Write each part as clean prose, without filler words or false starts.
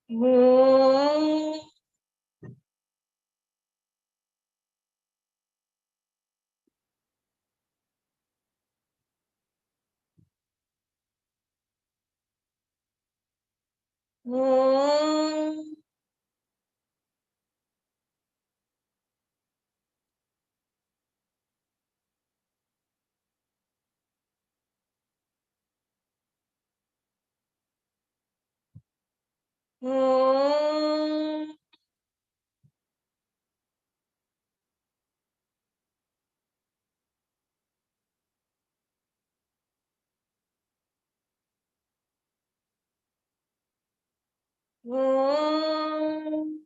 Om. Om. Om. Om.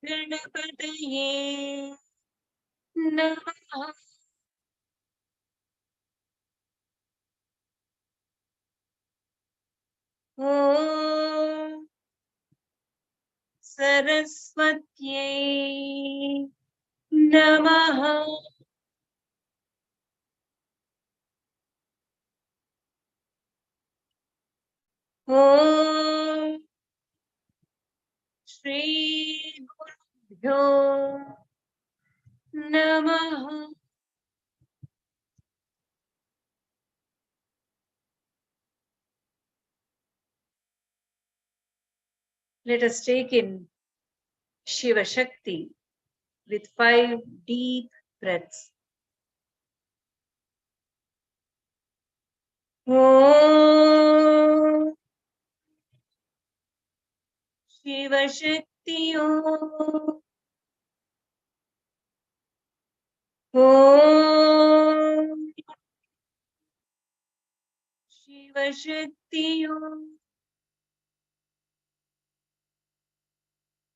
Ganapataye Namaha. Om Saraswatyai Namaha. Om Shri Gurubhyo Namaha. Let us take in Shiva Shakti with 5 deep breaths. Om Shiva Shakti Om. Om Shiva Shakti Om.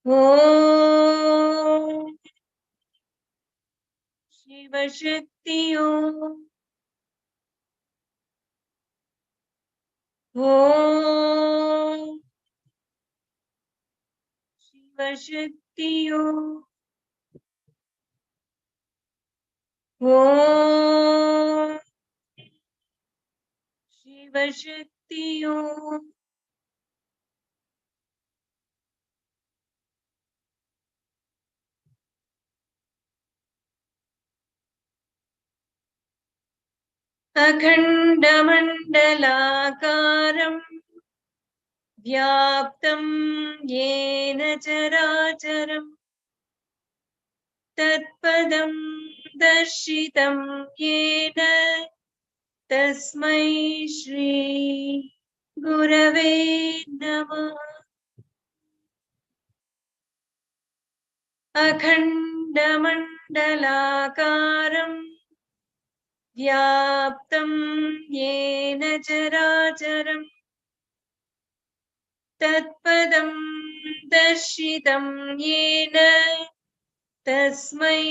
Om Shiva Shakti Om. Om Shiva Shakti Om. Om Shiva Shakti Om. अखण्डमण्डलाकारं व्याप्तं येन चराचरं तत्पदं दर्शितं येन तस्मै श्री गुरवे नमः. अखण्डमण्डलाकारं व्याप्तं येन चराचरं तत्पदं दर्शितं येन तस्मै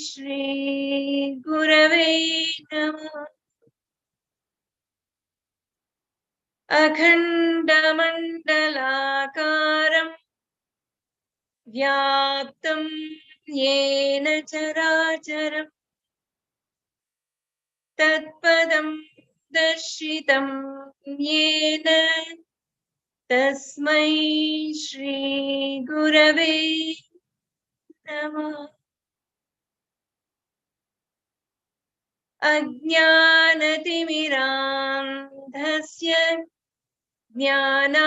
श्री गुरवे नमः. अखण्डमण्डलाकारं व्याप्तं येन चराचरं तत्पदं दर्शितं येन तस्मै श्री गुरवे नमः. अज्ञानतिमिरान्धस्य ज्ञानाञ्जनशलाकया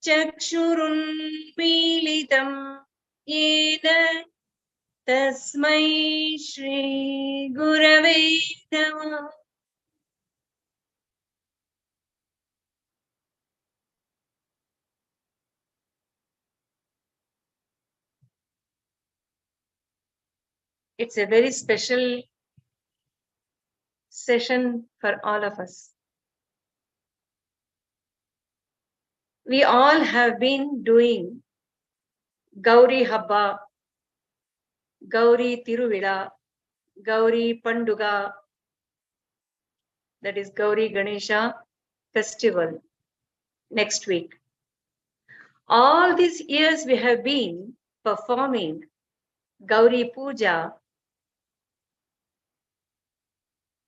चक्षुरुन्मीलितं येन तस्मै श्री गुरवे नमः. It's a very special session for all of us. We all have been doing Gauri Habba, Gauri Tiruvila, Gauri Panduga, that is Gauri Ganesha festival next week. All these years we have been performing Gauri Puja.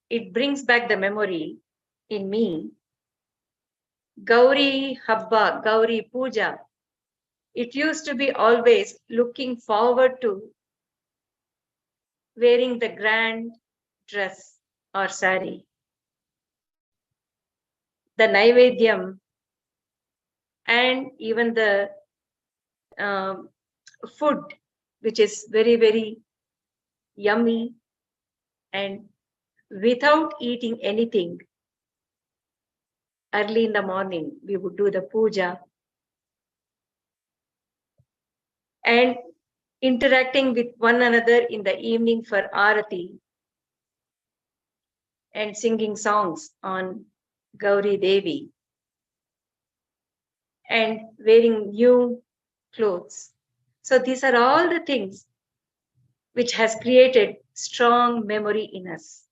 It brings back the memory in me Gauri Habba, Gauri Puja, it used to be always looking forward to wearing the grand dress or sari. The Naivedyam and even the um, food, which is very, very yummy, and without eating anything, early in the morning, we would do the puja and interacting with one another in the evening for arati and singing songs on Gauri Devi and wearing new clothes. So these are all the things which has created strong memory in us.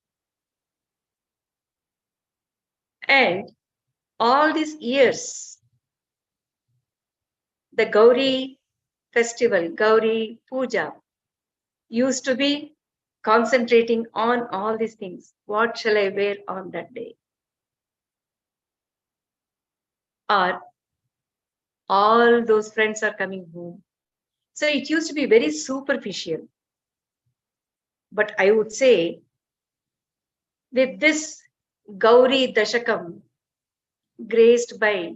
And all these years, the Gauri festival, Gauri Puja, used to be concentrating on all these things. What shall I wear on that day? Or all those friends are coming home. So it used to be very superficial. But I would say with this Gowri Dashakam, graced by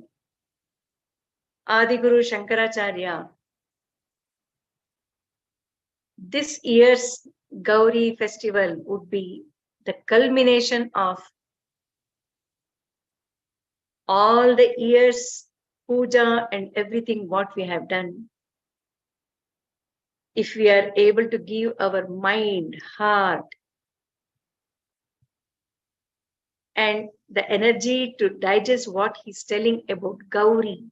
Adi Guru Shankaracharya, this year's Gauri festival would be the culmination of all the years puja and everything what we have done. If we are able to give our mind, heart, and the energy to digest what he's telling about Gauri,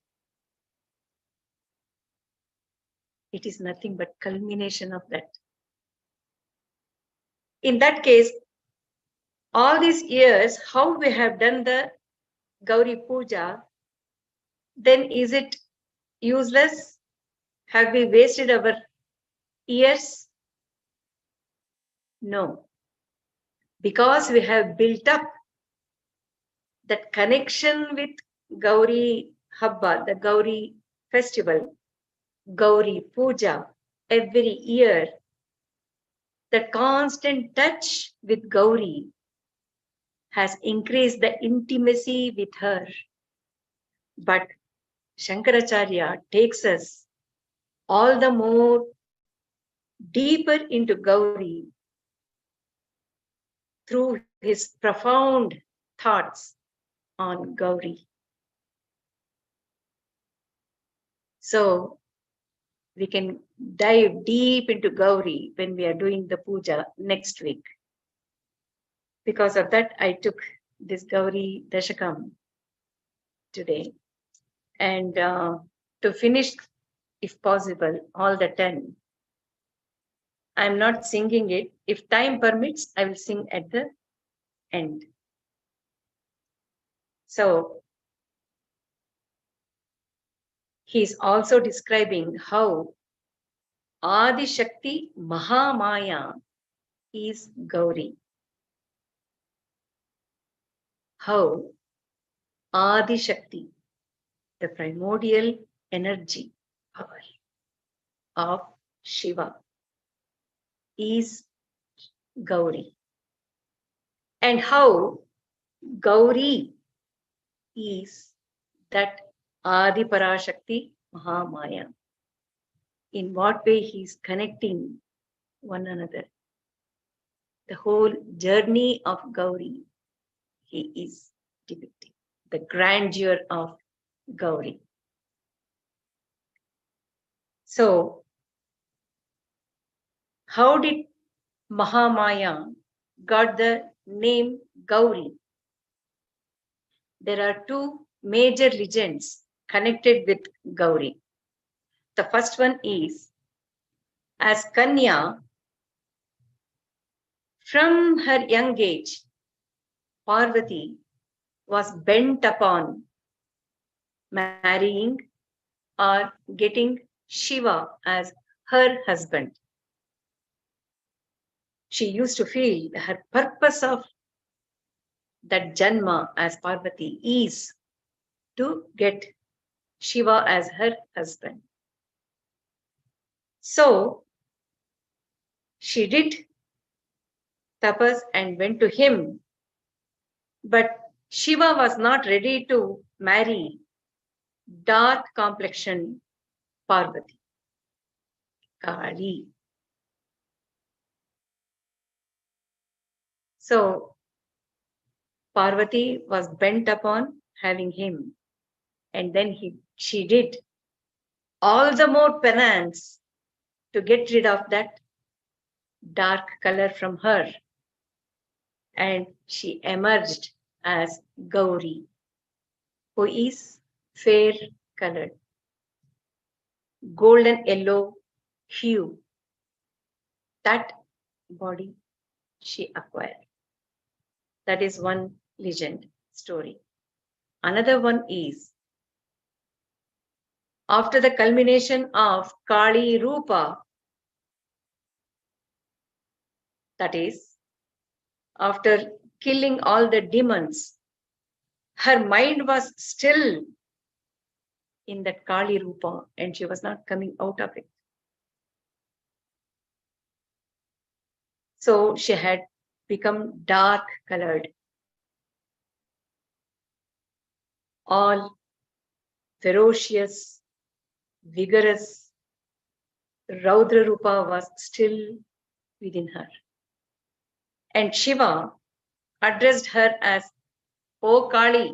it is nothing but culmination of that. In that case, all these years, how we have done the Gauri Puja, then is it useless? Have we wasted our years? No. Because we have built up that connection with Gauri Habba, the Gauri festival, Gauri Puja, every year, the constant touch with Gauri has increased the intimacy with her. But Shankaracharya takes us all the more deeper into Gauri through his profound thoughts on Gauri. So we can dive deep into Gauri when we are doing the puja next week. Because of that, I took this Gauri Dashakam today. And to finish, if possible, all the 10. I'm not singing it. If time permits, I will sing at the end. So he's also describing how Adi Shakti Mahamaya is Gauri. How Adi Shakti, the primordial energy power of Shiva, is Gauri. And how Gauri is that Adi Parashakti Mahamaya. In what way he is connecting one another. The whole journey of Gauri, he is depicting. The grandeur of Gauri. So, how did Mahamaya got the name Gauri? There are two major legends connected with Gauri. The first one is, as Kanya, from her young age, Parvati was bent upon marrying or getting Shiva as her husband. She used to feel her purpose of that Janma as Parvati is to get Shiva as her husband. So she did tapas and went to him, but Shiva was not ready to marry dark complexion Parvati, Kali. So Parvati was bent upon having him, and then she did all the more penance to get rid of that dark color from her, and she emerged as Gauri, who is fair colored, golden yellow hue. That body she acquired. That is one legend story. Another one is after the culmination of Kali Rupa, that is, after killing all the demons, her mind was still in that Kali Rupa and she was not coming out of it. So she had become dark colored, all ferocious, vigorous. Raudra Rupa was still within her. And Shiva addressed her as, "O Kali."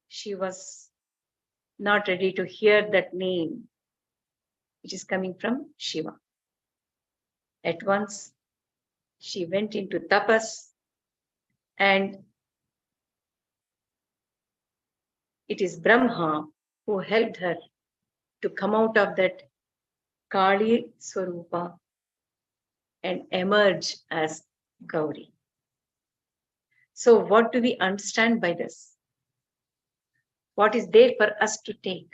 She was not ready to hear that name, which is coming from Shiva. At once, she went into tapas, and it is Brahma who helped her to come out of that Kali Swarupa and emerge as Gauri. So, what do we understand by this? What is there for us to take?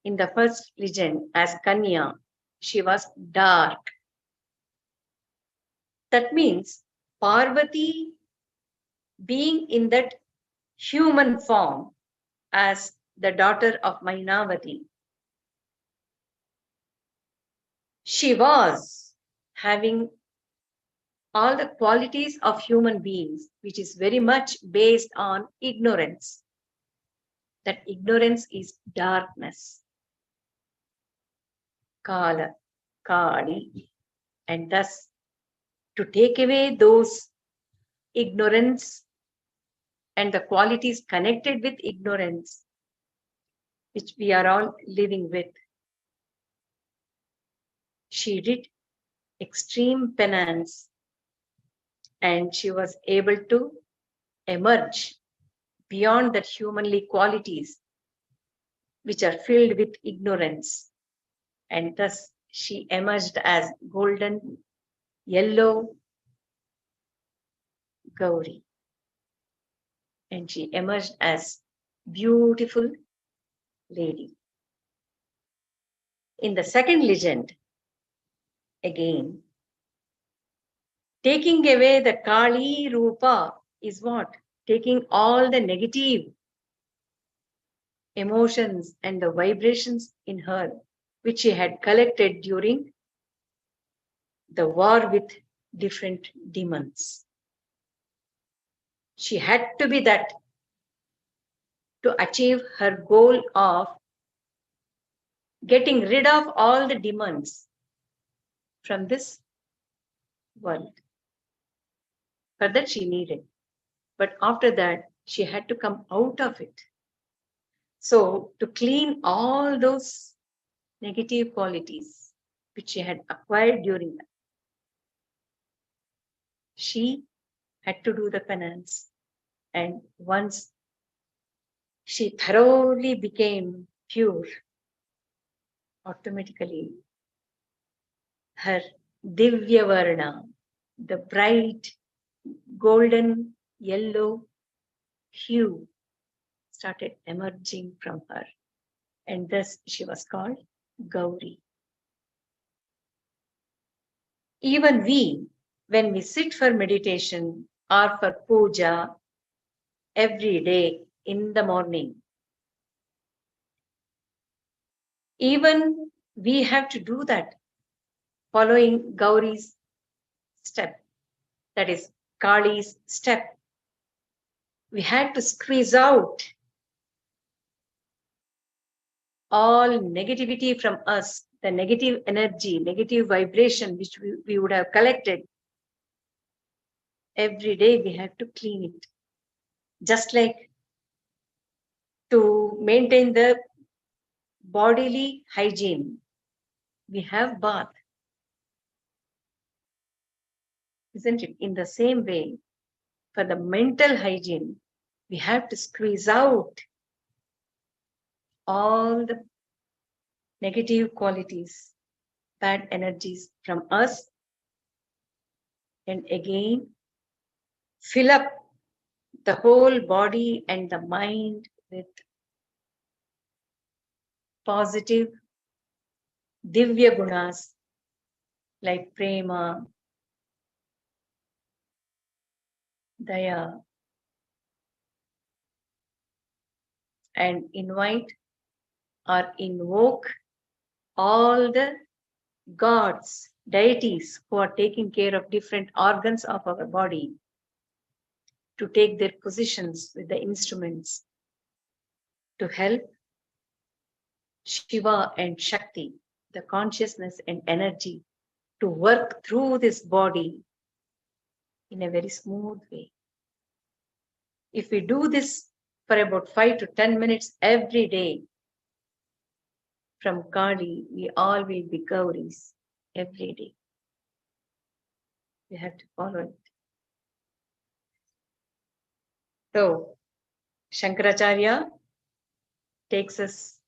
In the first legend, as Kanya, she was dark. That means Parvati being in that human form as the daughter of Mainavati, she was having all the qualities of human beings, which is very much based on ignorance. That ignorance is darkness. Kala, Kali, and thus to take away those ignorance and the qualities connected with ignorance, which we are all living with, she did extreme penance and she was able to emerge beyond that humanly qualities which are filled with ignorance, and thus she emerged as golden yellow Gauri, and she emerged as beautiful lady. In the second legend, again, taking away the Kali Rupa is what? Taking all the negative emotions and the vibrations in her, which she had collected during the war with different demons. She had to be that to achieve her goal of getting rid of all the demons from this world. For that she needed. But after that, she had to come out of it. So to clean all those negative qualities which she had acquired during that, she had to do the penance. And once she thoroughly became pure, automatically her Divya Varna, the bright golden yellow hue, started emerging from her. And thus she was called Gauri. Even we, when we sit for meditation or for puja, every day in the morning. Even we have to do that, following Gauri's step, that is Kali's step. We had to squeeze out all negativity from us, the negative energy, negative vibration which we would have collected. Every day we have to clean it. Just like to maintain the bodily hygiene, we have bath. Isn't it? In the same way, for the mental hygiene, we have to squeeze out all the negative qualities, bad energies from us, and again fill up the whole body and the mind with positive divya gunas like prema, daya, and invite or invoke all the gods, deities who are taking care of different organs of our body to take their positions with the instruments to help Shiva and Shakti, the consciousness and energy, to work through this body in a very smooth way. If we do this for about 5 to 10 minutes every day, from Kali, we all will be Gauris every day. We have to follow it. So, Shankaracharya takes us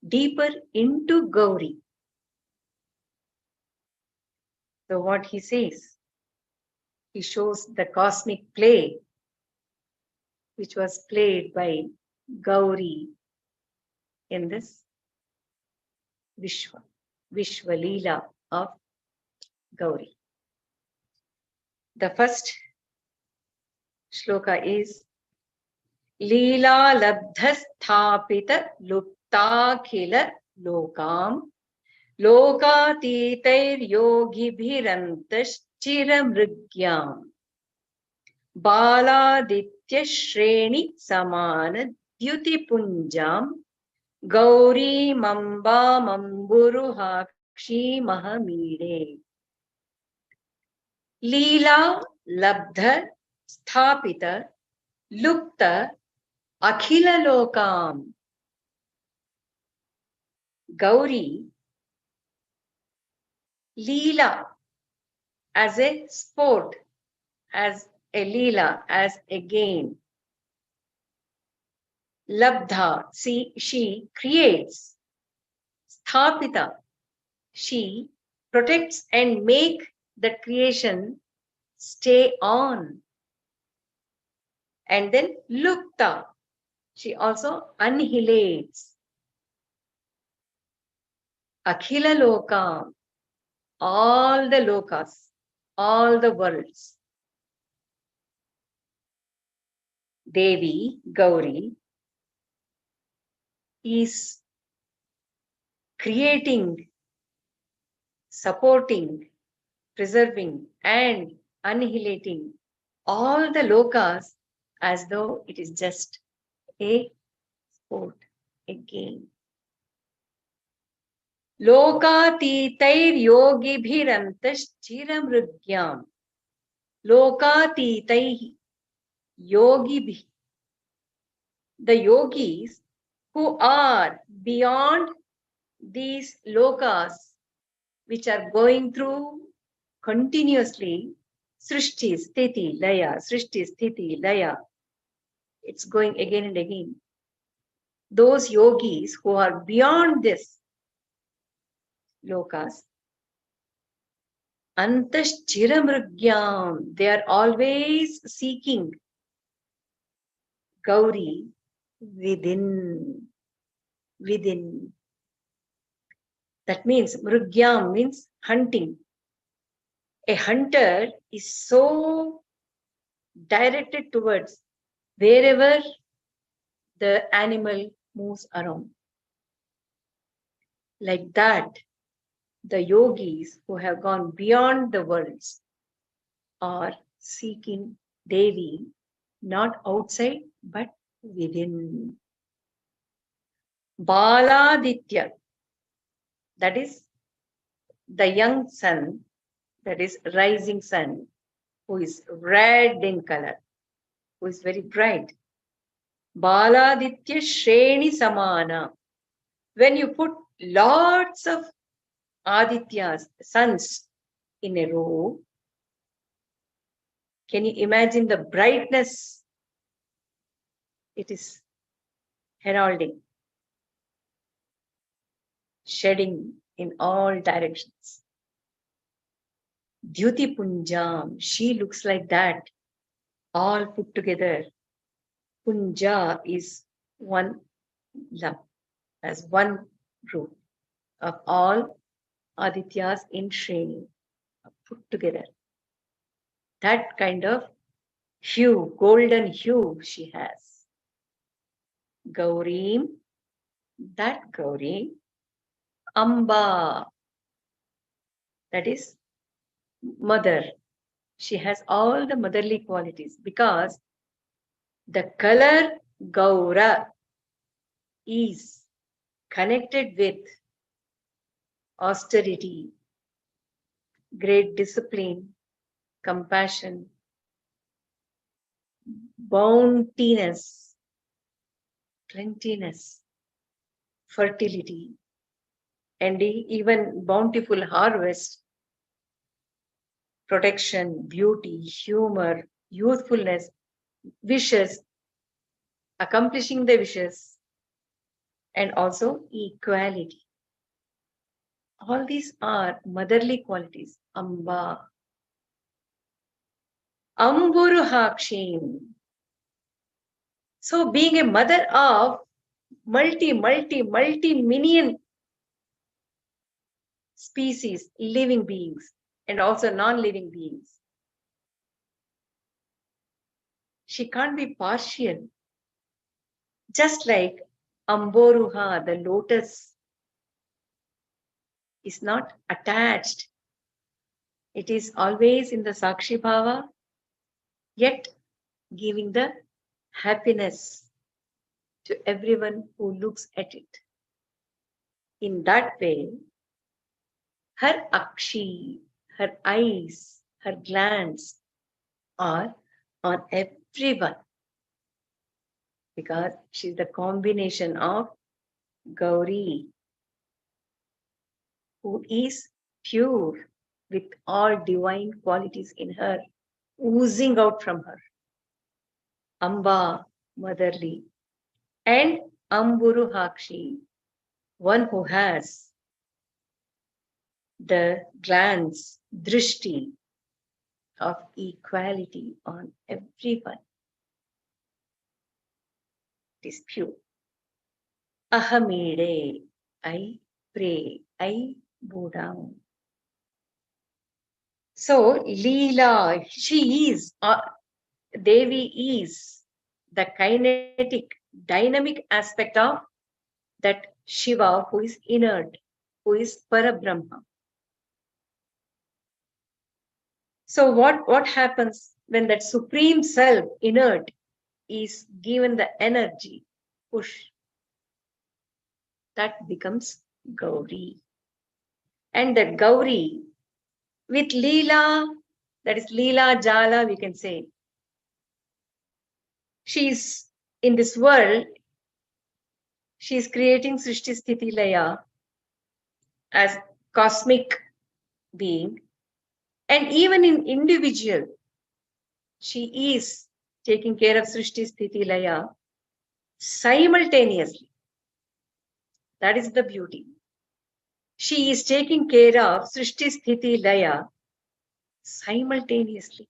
deeper into Gauri. So, what he says, he shows the cosmic play which was played by Gauri in this Vishvaleela of Gauri. The first shloka is Leela labdhasthapita luptakhila lokam lokatitair yogibhirantaschiramrigyam baladitya shreni samana dyutipunjam Gauri mamba mamburuhakshi mahamire. Leela labdha sthapita lupta akhila lokam. Gauri, Leela as a sport, as a Leela, as a game. Labdha, see, she creates. Sthapita, she protects and make that creation stay on. And then Lupta, she also annihilates. Akhila Lokam, all the lokas, all the worlds. Devi, Gauri, is creating, supporting, preserving, and annihilating all the lokas as though it is just a sport, a game. Lokatitair yogibhirantaschiramrigyam. Lokatitaih, yogibhi. The yogis who are beyond these lokas, which are going through continuously, Srishti, Sthiti, Laya, Srishti, Sthiti, Laya. It's going again and again. Those yogis who are beyond this lokas, Antashchiramrigyam, they are always seeking Gauri within. That means Mrigyam means hunting. A hunter is so directed towards wherever the animal moves around. Like that, the yogis who have gone beyond the worlds are seeking Devi not outside but within. Baladitya, that is the young sun, that is rising sun, who is red in color, who is very bright. Baladitya Shreni Samana. When you put lots of Adityas, suns, in a row, can you imagine the brightness it is heralding, shedding in all directions? Dyuti Punjam, she looks like that, all put together. Punja is one lump, as one group of all Adityas in Shreni put together. That kind of hue, golden hue she has. Gauri, that Gauri, Amba, that is mother. She has all the motherly qualities because the color Gaura is connected with austerity, great discipline, compassion, bountiness, plentiness, fertility, and even bountiful harvest, protection, beauty, humor, youthfulness, wishes, accomplishing the wishes, and also equality. All these are motherly qualities. Amba. Amburuhakshim. So being a mother of multi-million species, living beings, and also non-living beings, she can't be partial. Just like Amboruha, the lotus, is not attached. It is always in the Sakshi Bhava, yet giving the happiness to everyone who looks at it. In that way, her akshi, her eyes, her glance are on everyone because she's the combination of Gauri, who is pure with all divine qualities in her, oozing out from her. Amba, motherly, and Amburuhakshi, one who has the glance, drishti of equality on everyone. It is pure. Ahamide, I pray, I bow down. So, Leela, she is, Devi is the kinetic, dynamic aspect of that Shiva who is inert, who is Parabrahma. So what happens when that supreme self, inert, is given the energy, push? That becomes Gauri. And that Gauri, with Leela, that is Leela Jala, we can say, she's in this world, she's creating Srishti Sthiti Laya as cosmic being. And even in individual, she is taking care of Srishti Sthiti Laya simultaneously. That is the beauty. She is taking care of Srishti Sthiti Laya simultaneously.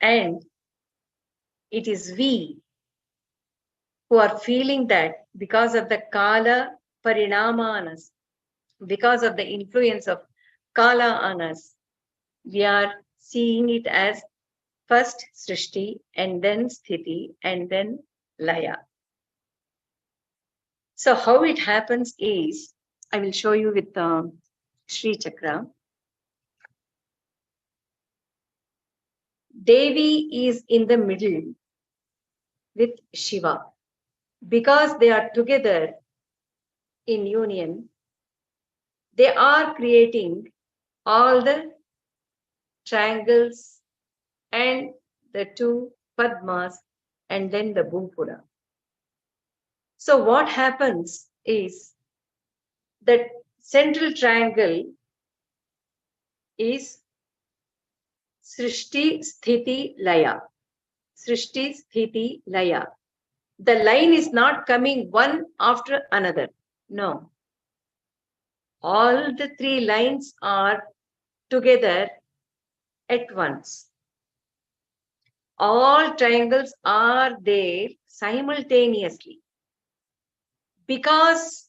And it is we who are feeling that because of the Kala Parinama on us, because of the influence of Kala on us, we are seeing it as first Srishti and then Sthiti and then Laya. So how it happens is, I will show you with Sri Chakra. Devi is in the middle with Shiva. Because they are together in union, they are creating all the triangles and the two Padmas and then the Bhupura. So what happens is that central triangle is Srishti, Sthiti, Laya. Srishti, Sthiti, Laya. The line is not coming one after another. No. All the three lines are together at once. All triangles are there simultaneously. Because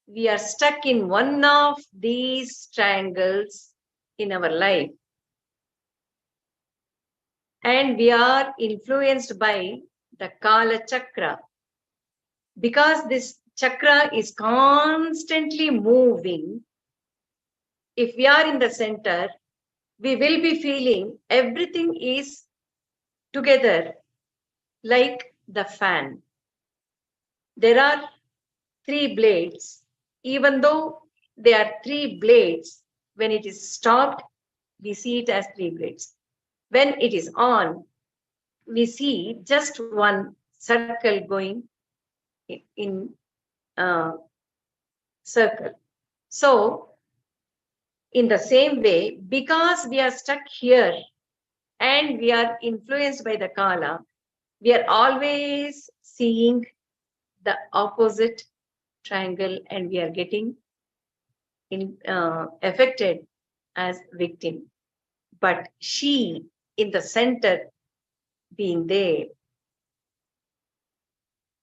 we are stuck in one of these triangles in our life, and we are influenced by the Kala Chakra. Because this chakra is constantly moving, if we are in the center, we will be feeling everything is together like the fan. There are three blades. Even though there are three blades, when it is stopped, we see it as three blades. When it is on, we see just one circle going in circle. So, in the same way, because we are stuck here and we are influenced by the Kala, we are always seeing the opposite triangle and we are getting affected as victim. But she in the center being there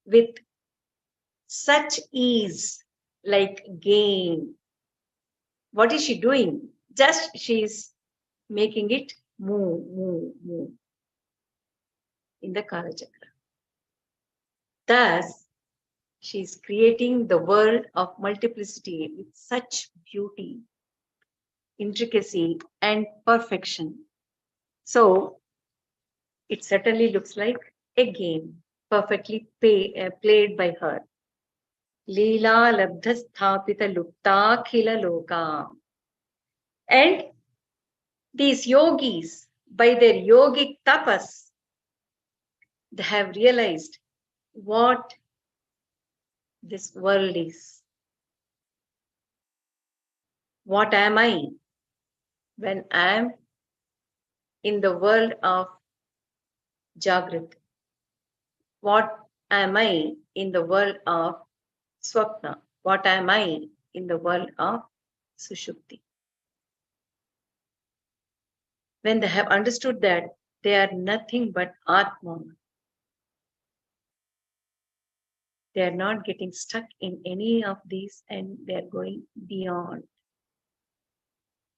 with such ease, like gain. What is she doing? Just she is making it move, move, move in the Kala Chakra. Thus, she is creating the world of multiplicity with such beauty, intricacy, and perfection. So, it certainly looks like a game perfectly played by her. Leela labdha sthapita lupta khila loka. And these yogis, by their yogic tapas, they have realized what this world is. What am I when I am in the world of Jagrat? What am I in the world of Swapna? What am I in the world of Sushupti? When they have understood that they are nothing but Atma, they are not getting stuck in any of these and they are going beyond.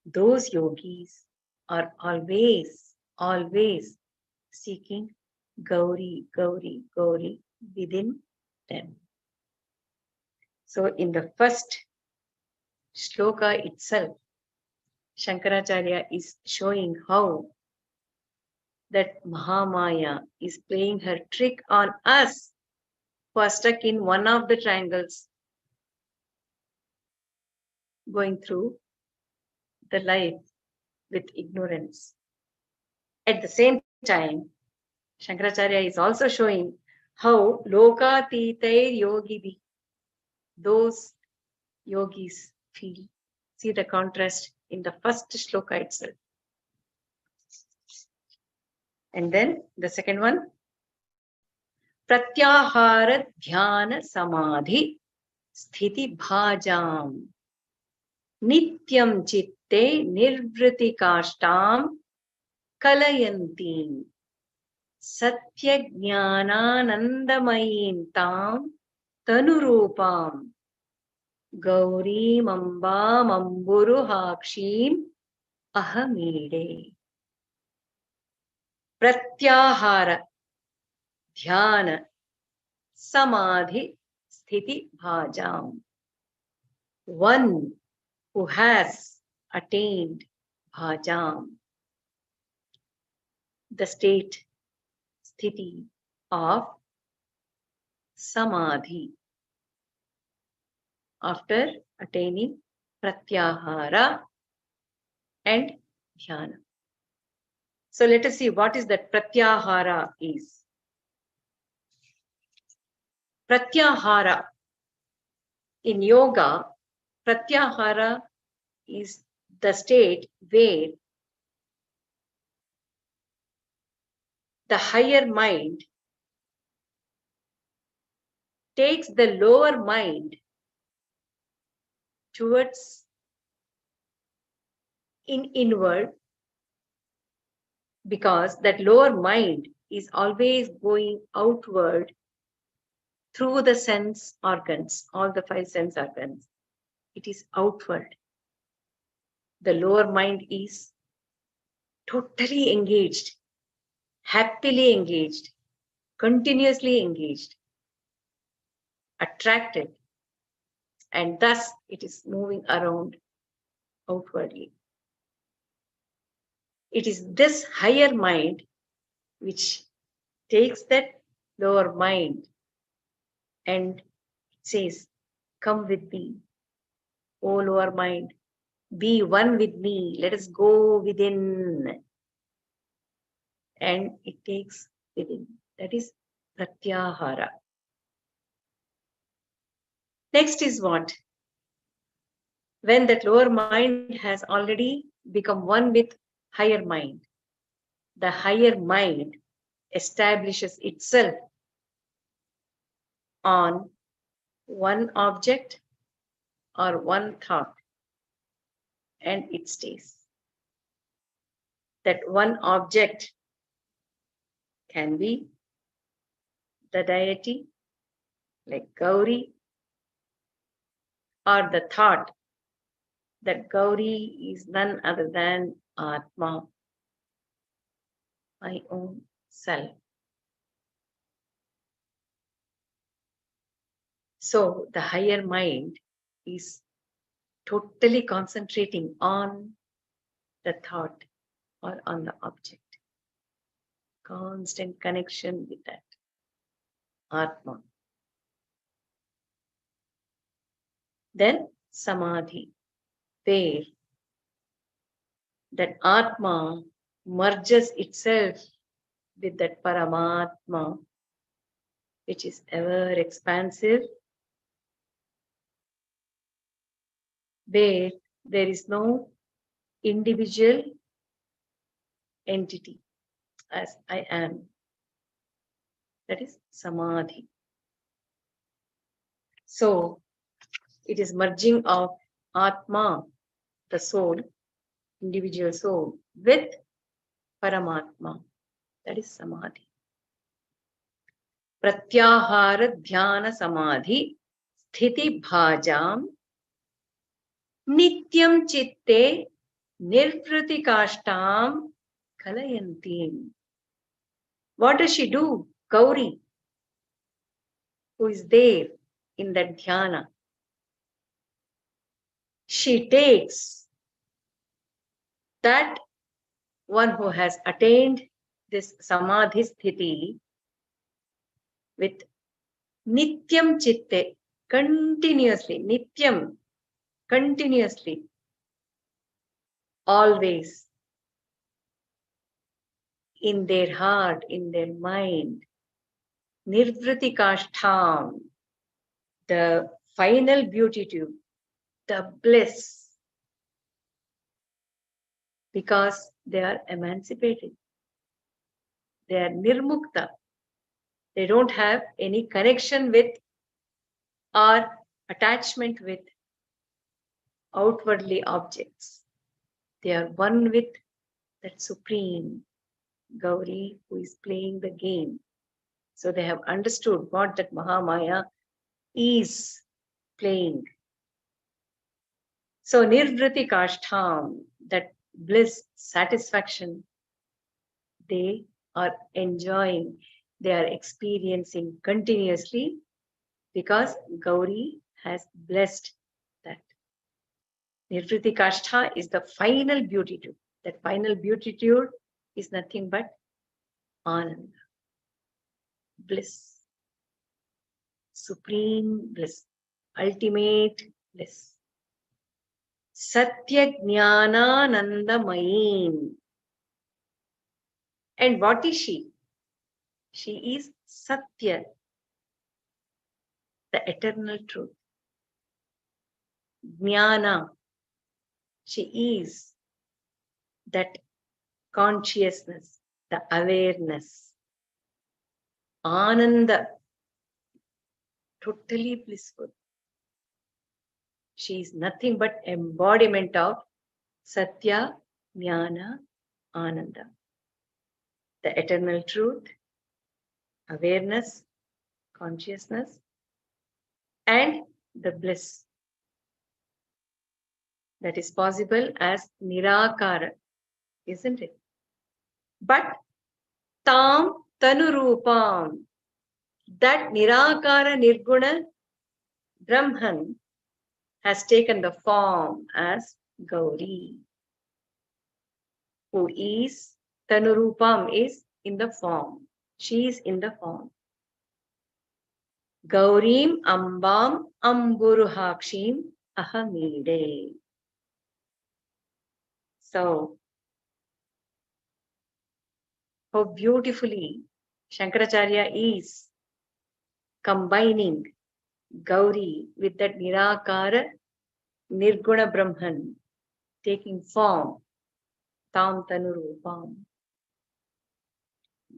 Those yogis are always, always seeking Gauri, Gauri, Gauri within them. So in the first shloka itself, Shankaracharya is showing how that Mahamaya is playing her trick on us who are stuck in one of the triangles going through the life with ignorance. At the same time, Shankaracharya is also showing how lokatitair yogibi, those yogis feel. See the contrast in the first shloka itself. And then the second one, pratyahara dhyana samadhi sthiti bhajam nityam chitte nirvriti kashtam kalayantim satya jnananandamayim tam tanurupam Gauri Mamba Mamburu Hakshim ahamide. Pratyahara, dhyana, samadhi, sthiti bhajam. One who has attained bhajam, the state, sthiti of samadhi, after attaining pratyahara and dhyana. So let us see what is that pratyahara is. Pratyahara in yoga, pratyahara is the state where the higher mind takes the lower mind towards inward, because that lower mind is always going outward through the sense organs, all the 5 sense organs. It is outward. The lower mind is totally engaged, happily engaged, continuously engaged, attracted, and thus it is moving around outwardly. It is this higher mind which takes that lower mind and says, come with me, O lower mind, be one with me, let us go within. And it takes within. That is pratyahara. Next is what? When that lower mind has already become one with higher mind, the higher mind establishes itself on one object or one thought, and it stays. That one object can be the deity, like Gauri, or the thought that Gauri is none other than Atma, my own self. So the higher mind is totally concentrating on the thought or on the object. Constant connection with that Atma. Then Samadhi, where that Atma merges itself with that Paramatma, which is ever expansive, where there is no individual entity as I am. That is Samadhi. So it is merging of Atma, the soul, individual soul, with Paramatma. That is Samadhi. Pratyahara dhyana samadhi sthiti bhajam nityam chitte nirvritikashtam kalayantim. What does she do? Gauri, who is there in that dhyana, she takes that one who has attained this samadhi sthiti with nityam chitte, continuously, nityam, continuously, always, in their heart, in their mind, nirvritikashtam, the final beatitude, the bliss, because they are emancipated. They are nirmukta. They don't have any connection with or attachment with outwardly objects. They are one with that supreme Gauri who is playing the game. So they have understood what that Mahamaya is playing. So nirvriti kashtam, that bliss, satisfaction they are enjoying, they are experiencing continuously because Gauri has blessed that. Nirvriti Kashtha is the final beatitude. That final beatitude is nothing but Ananda, bliss, supreme bliss, ultimate bliss. Satya Jnana Mayim. And what is she? She is Satya, the eternal truth. Jnana, she is that consciousness, the awareness. Ananda, totally blissful. She is nothing but embodiment of Satya, Jnana, Ananda. The eternal truth, awareness, consciousness, and the bliss that is possible as Nirakara, isn't it? But Tam Tanurupam, that Nirakara Nirguna Brahman has taken the form as Gauri, who is Tanurupam, is in the form. She is in the form. Gaurim Ambam Amburuhakshim Ahamide. So, how beautifully Shankaracharya is combining Gauri with that Nirakara Nirguna Brahman taking form, Tam Tanurupam.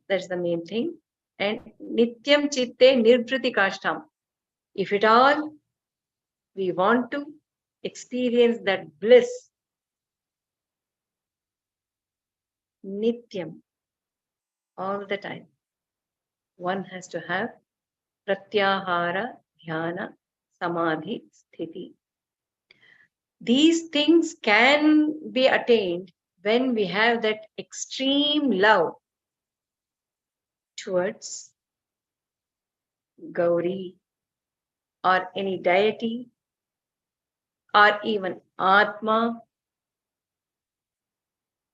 That's the main thing. And Nityam Chitte Nirvriti Kashtam. If at all we want to experience that bliss, Nityam, all the time, one has to have Pratyahara, Dhyana, Samadhi, Sthiti. These things can be attained when we have that extreme love towards Gauri or any deity or even Atma.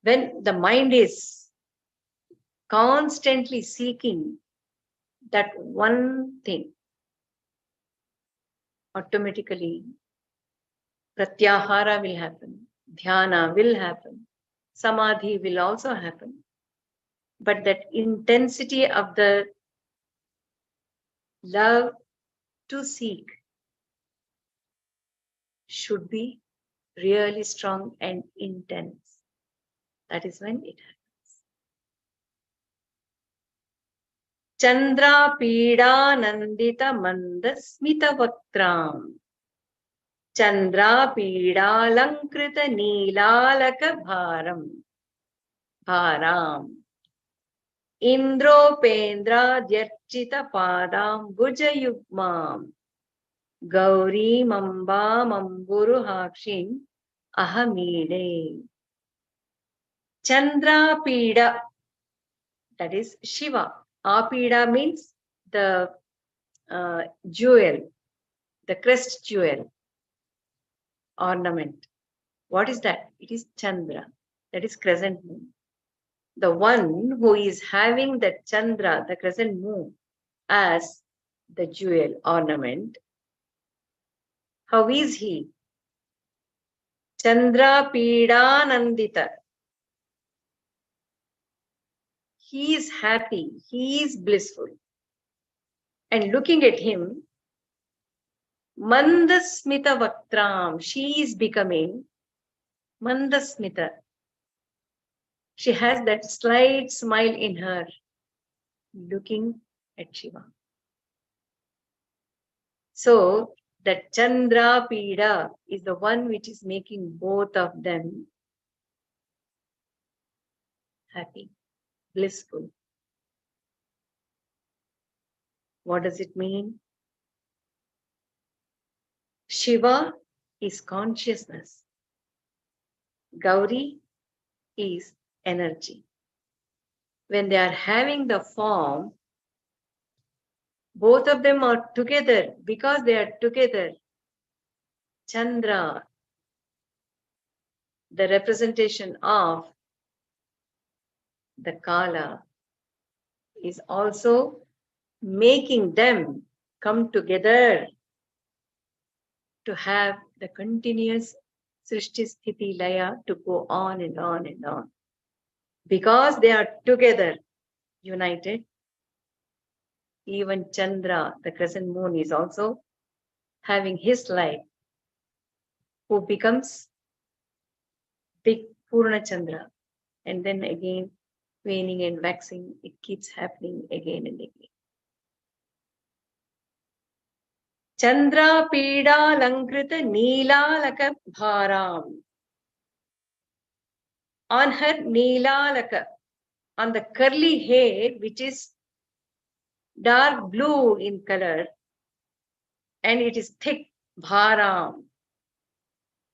When the mind is constantly seeking that one thing, automatically Pratyahara will happen, Dhyana will happen, Samadhi will also happen. But that intensity of the love to seek should be really strong and intense. That is when it happens. Chandra Pida Nandita Mandasmita Vaktram. Chandra Pida Lankrita Neelalaka Bharam. Bharam. Indropendra Dyarchita Padam Bhujayugmam. Gauri Mamba Mamburu Hakshin Ahamide. Chandra Pida, that is Shiva. Apida means the jewel, the crest jewel ornament. What is that? It is Chandra, that is crescent moon. The one who is having the Chandra, the crescent moon, as the jewel ornament, how is he? Chandra Pida Nandita. He is happy, he is blissful. And looking at him, Mandasmita Vaktram, she is becoming Mandasmita. She has that slight smile in her, looking at Shiva. So, that Chandra Pida is the one which is making both of them happy, blissful. What does it mean? Shiva is consciousness. Gauri is energy. When they are having the form, both of them are together. Because they are together, Chandra, the representation of the Kala, is also making them come together to have the continuous Srishti Sthiti Laya to go on and on and on. Because they are together, united, even Chandra, the crescent moon, is also having his life, who becomes big Purna Chandra. And then again, waning and waxing, it keeps happening again and again. Chandra Pida Lankrita Neela Laka Bharam. On her Neela Laka, on the curly hair, which is dark blue in color, and it is thick, Bharam.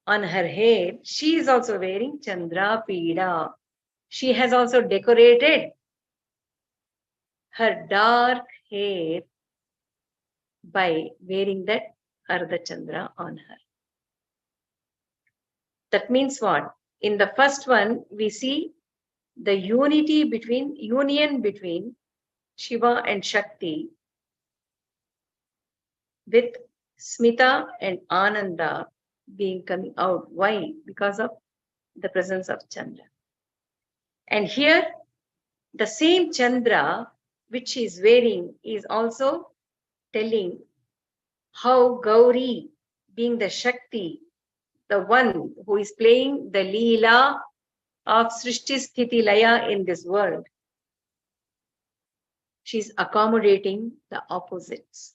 On her hair, she is also wearing Chandra Pida. She has also decorated her dark hair by wearing that Ardha Chandra on her. That means what? In the first one, we see the union between Shiva and Shakti with Smita and Ananda being coming out. Why? Because of the presence of Chandra. And here, the same Chandra which she is wearing is also telling how Gauri, being the Shakti, the one who is playing the Leela of Srishti Sthiti Laya in this world, she's accommodating the opposites.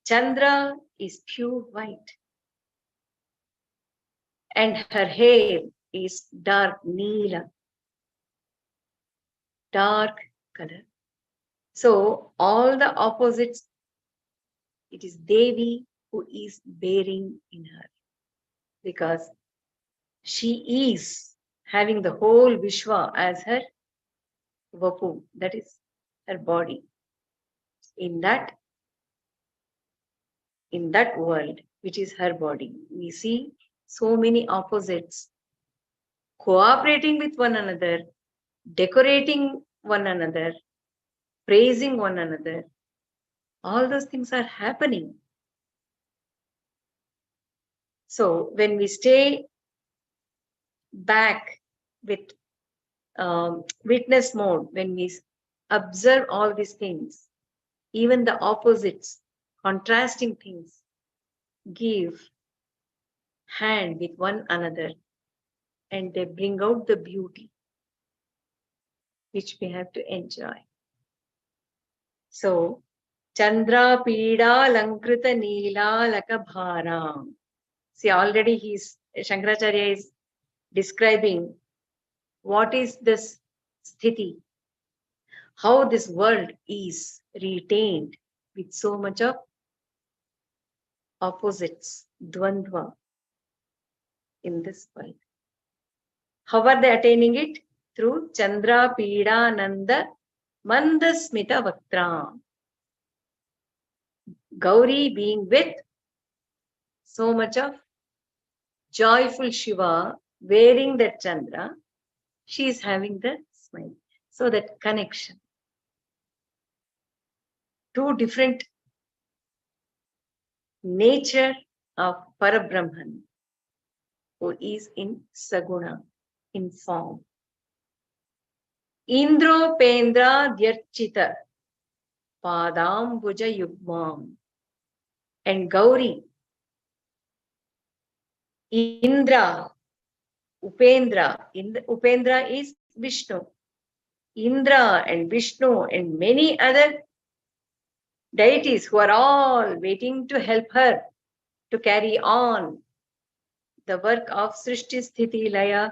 Chandra is pure white, and her hair is dark Neela, dark color. So all the opposites, it is Devi who is bearing in her, because she is having the whole Vishwa as her Vapu, that is her body. In that world, which is her body, we see so many opposites cooperating with one another, decorating one another, praising one another. All those things are happening. So when we stay back with witness mode, when we observe all these things, even the opposites, contrasting things, give hand with one another, and they bring out the beauty which we have to enjoy. So, Chandra Pida Lankrita Neela Laka Bharam. See, already Shankaracharya is describing what is this sthiti, how this world is retained with so much of opposites, dvandva in this world. How are they attaining it? Through Chandra Pida Nanda Mandasmita Vaktra. Gauri being with so much of joyful Shiva, wearing that Chandra, she is having the smile. So that connection. Two different nature of Parabrahman, who is in Saguna, in form. Indro Pendra Dyarchita Padambuja Yugmam. And Gauri, Indra, Upendra. Upendra is Vishnu. Indra and Vishnu and many other deities who are all waiting to help her to carry on the work of Srishti Sthiti Laya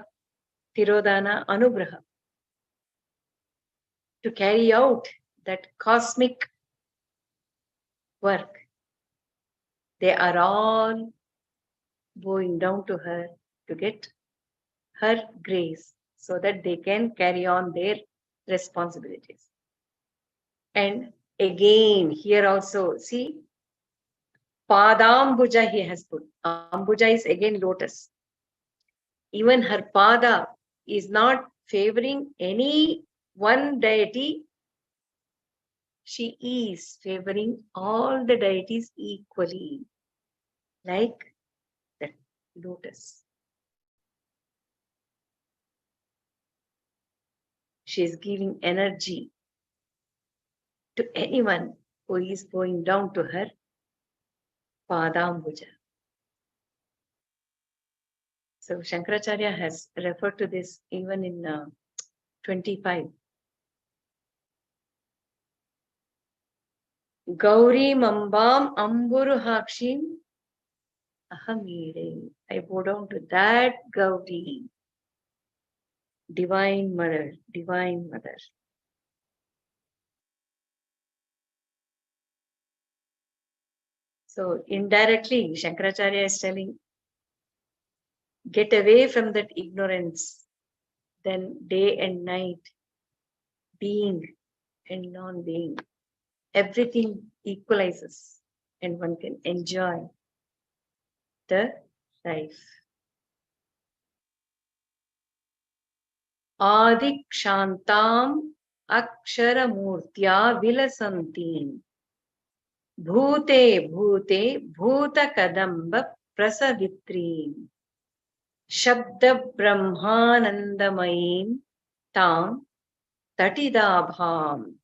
Tirodhana Anugraha, to carry out that cosmic work. They are all bowing down to her to get her grace. so that they can carry on their responsibilities. And again, here also, see, Padambuja he has put. Ambuja is again lotus. Even her pada is not favoring any one deity. She is favoring all the deities equally, like that lotus. She is giving energy to anyone who is going down to her Padambuja. So Shankaracharya has referred to this even in 25. Gauri Mambam Amburuhakshim Ahamire. I bow down to that Gauri, Divine Mother, Divine Mother. So indirectly, Shankaracharya is telling, get away from that ignorance, then day and night, being and non-being, everything equalizes and one can enjoy the life. Adi Kshantam Aksharamurtya Vilasantim Bhute Bhute Bhuta Kadamba Prasavitrim Shabda Brahmanandamayim Tam Tatidabham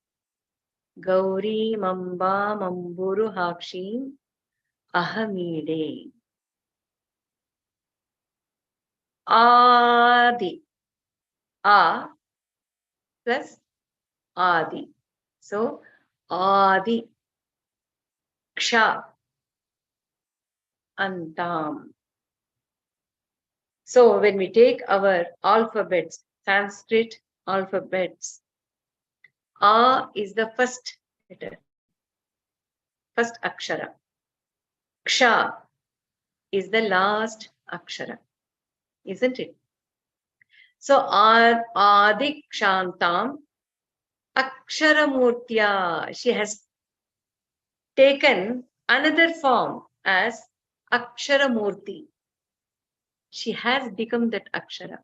Gauri Mamba Mamburu Hakshim Ahamide. Adi. A plus Adi. So Adi Ksha Antam. So when we take our alphabets, Sanskrit alphabets, A is the first letter, first akshara. Ksha is the last akshara, isn't it? So Adi Kshantam Aksharamurtya, she has taken another form as Aksharamurti. She has become that Akshara,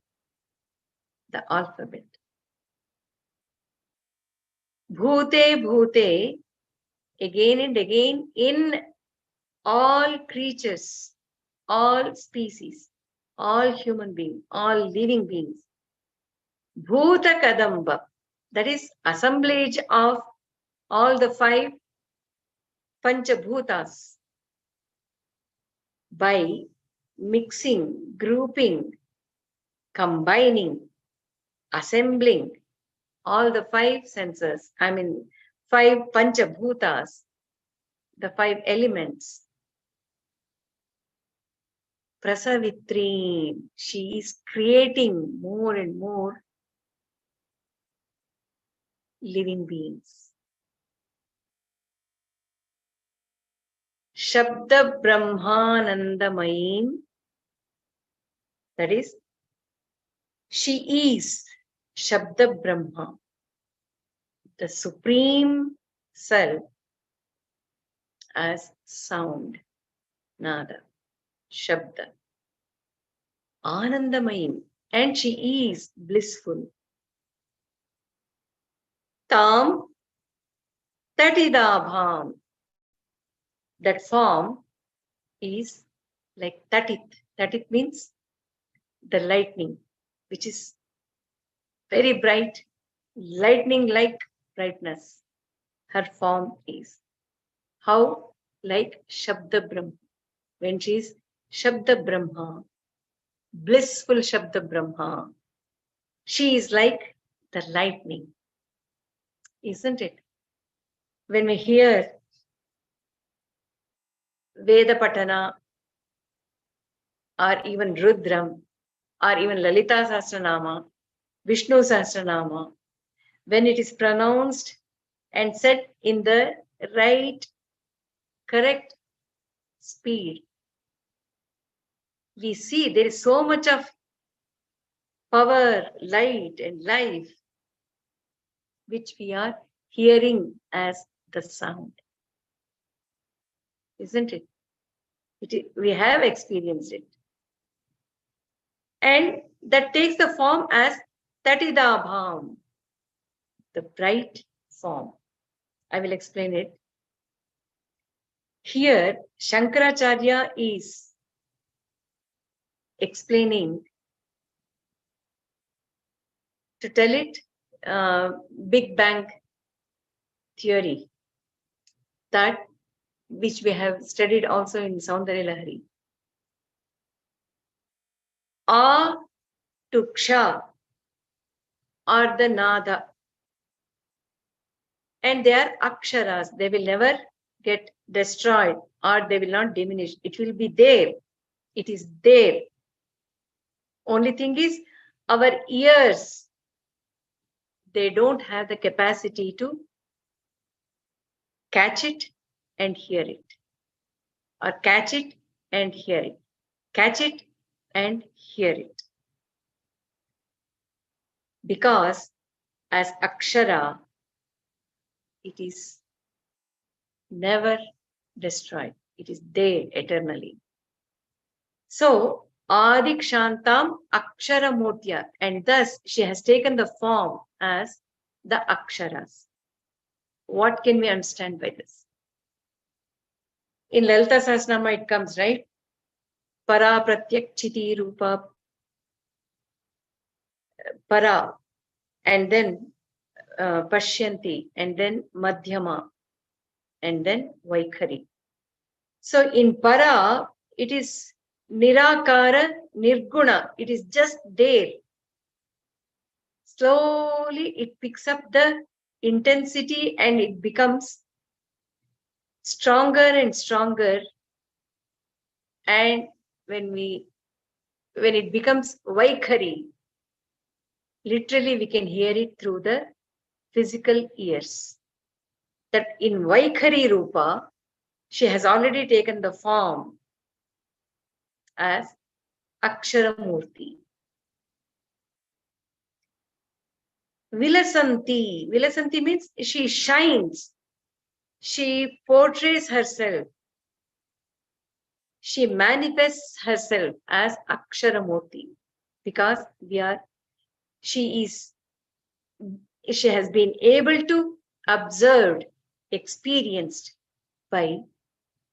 the alphabet. Bhute Bhute, again and again, in all creatures, all species, all human beings, all living beings. Bhuta Kadamba, that is assemblage of all the 5 Panchabhutas by mixing, grouping, combining, assembling all the 5 senses, 5 Panchabhutas, the 5 elements. Prasavitri, she is creating more and more living beings. Shabda Brahmanandamayim, that is, she is Shabda Brahma, the supreme self as sound, nada, Shabda. Anandamayim, and she is blissful. Tam Tatidabham, that form is like Tatit. Tatit means the lightning, which is very bright, lightning like brightness. Her form is. How? Like Shabda Brahma. When she is Shabda Brahma, blissful Shabda Brahma, she is like the lightning. Isn't it? When we hear Veda Patana, or even Rudram, or even Lalita Sahasranama, Vishnu Sahasranama, when it is pronounced and said in the right, correct speed, we see there is so much of power, light, and life, which we are hearing as the sound. Isn't it? We have experienced it. And that takes the form as Tatidabham, the bright form. I will explain it. Here, Shankaracharya is explaining, to tell it, Big Bang theory, that which we have studied also in Saundarya Lahari. A to Ksha are the Nada, and they are Aksharas. They will never get destroyed or they will not diminish. It will be there. It is there. Only thing is, our ears, they don't have the capacity to catch it and hear it, or catch it and hear it, catch it and hear it. Because as Akshara, it is never destroyed. It is there eternally. So, Adikshantam Akshara Murtya, and thus she has taken the form as the Aksharas. What can we understand by this? In Lalita Sahasranama it comes, right? Para Pratyak Chiti Rupa Para, and then Pashyanti, and then Madhyama, and then Vaikhari. So in Para, it is Nirakara, Nirguna. It is just there. Slowly it picks up the intensity and it becomes stronger and stronger. And when it becomes Vaikhari, literally we can hear it through the physical ears. That in Vaikhari Rupa, she has already taken the form as Aksharamurti. Vilasanti. Vilasanti means she shines. She portrays herself. She manifests herself as Aksharamurti because she has been able to observed, experienced by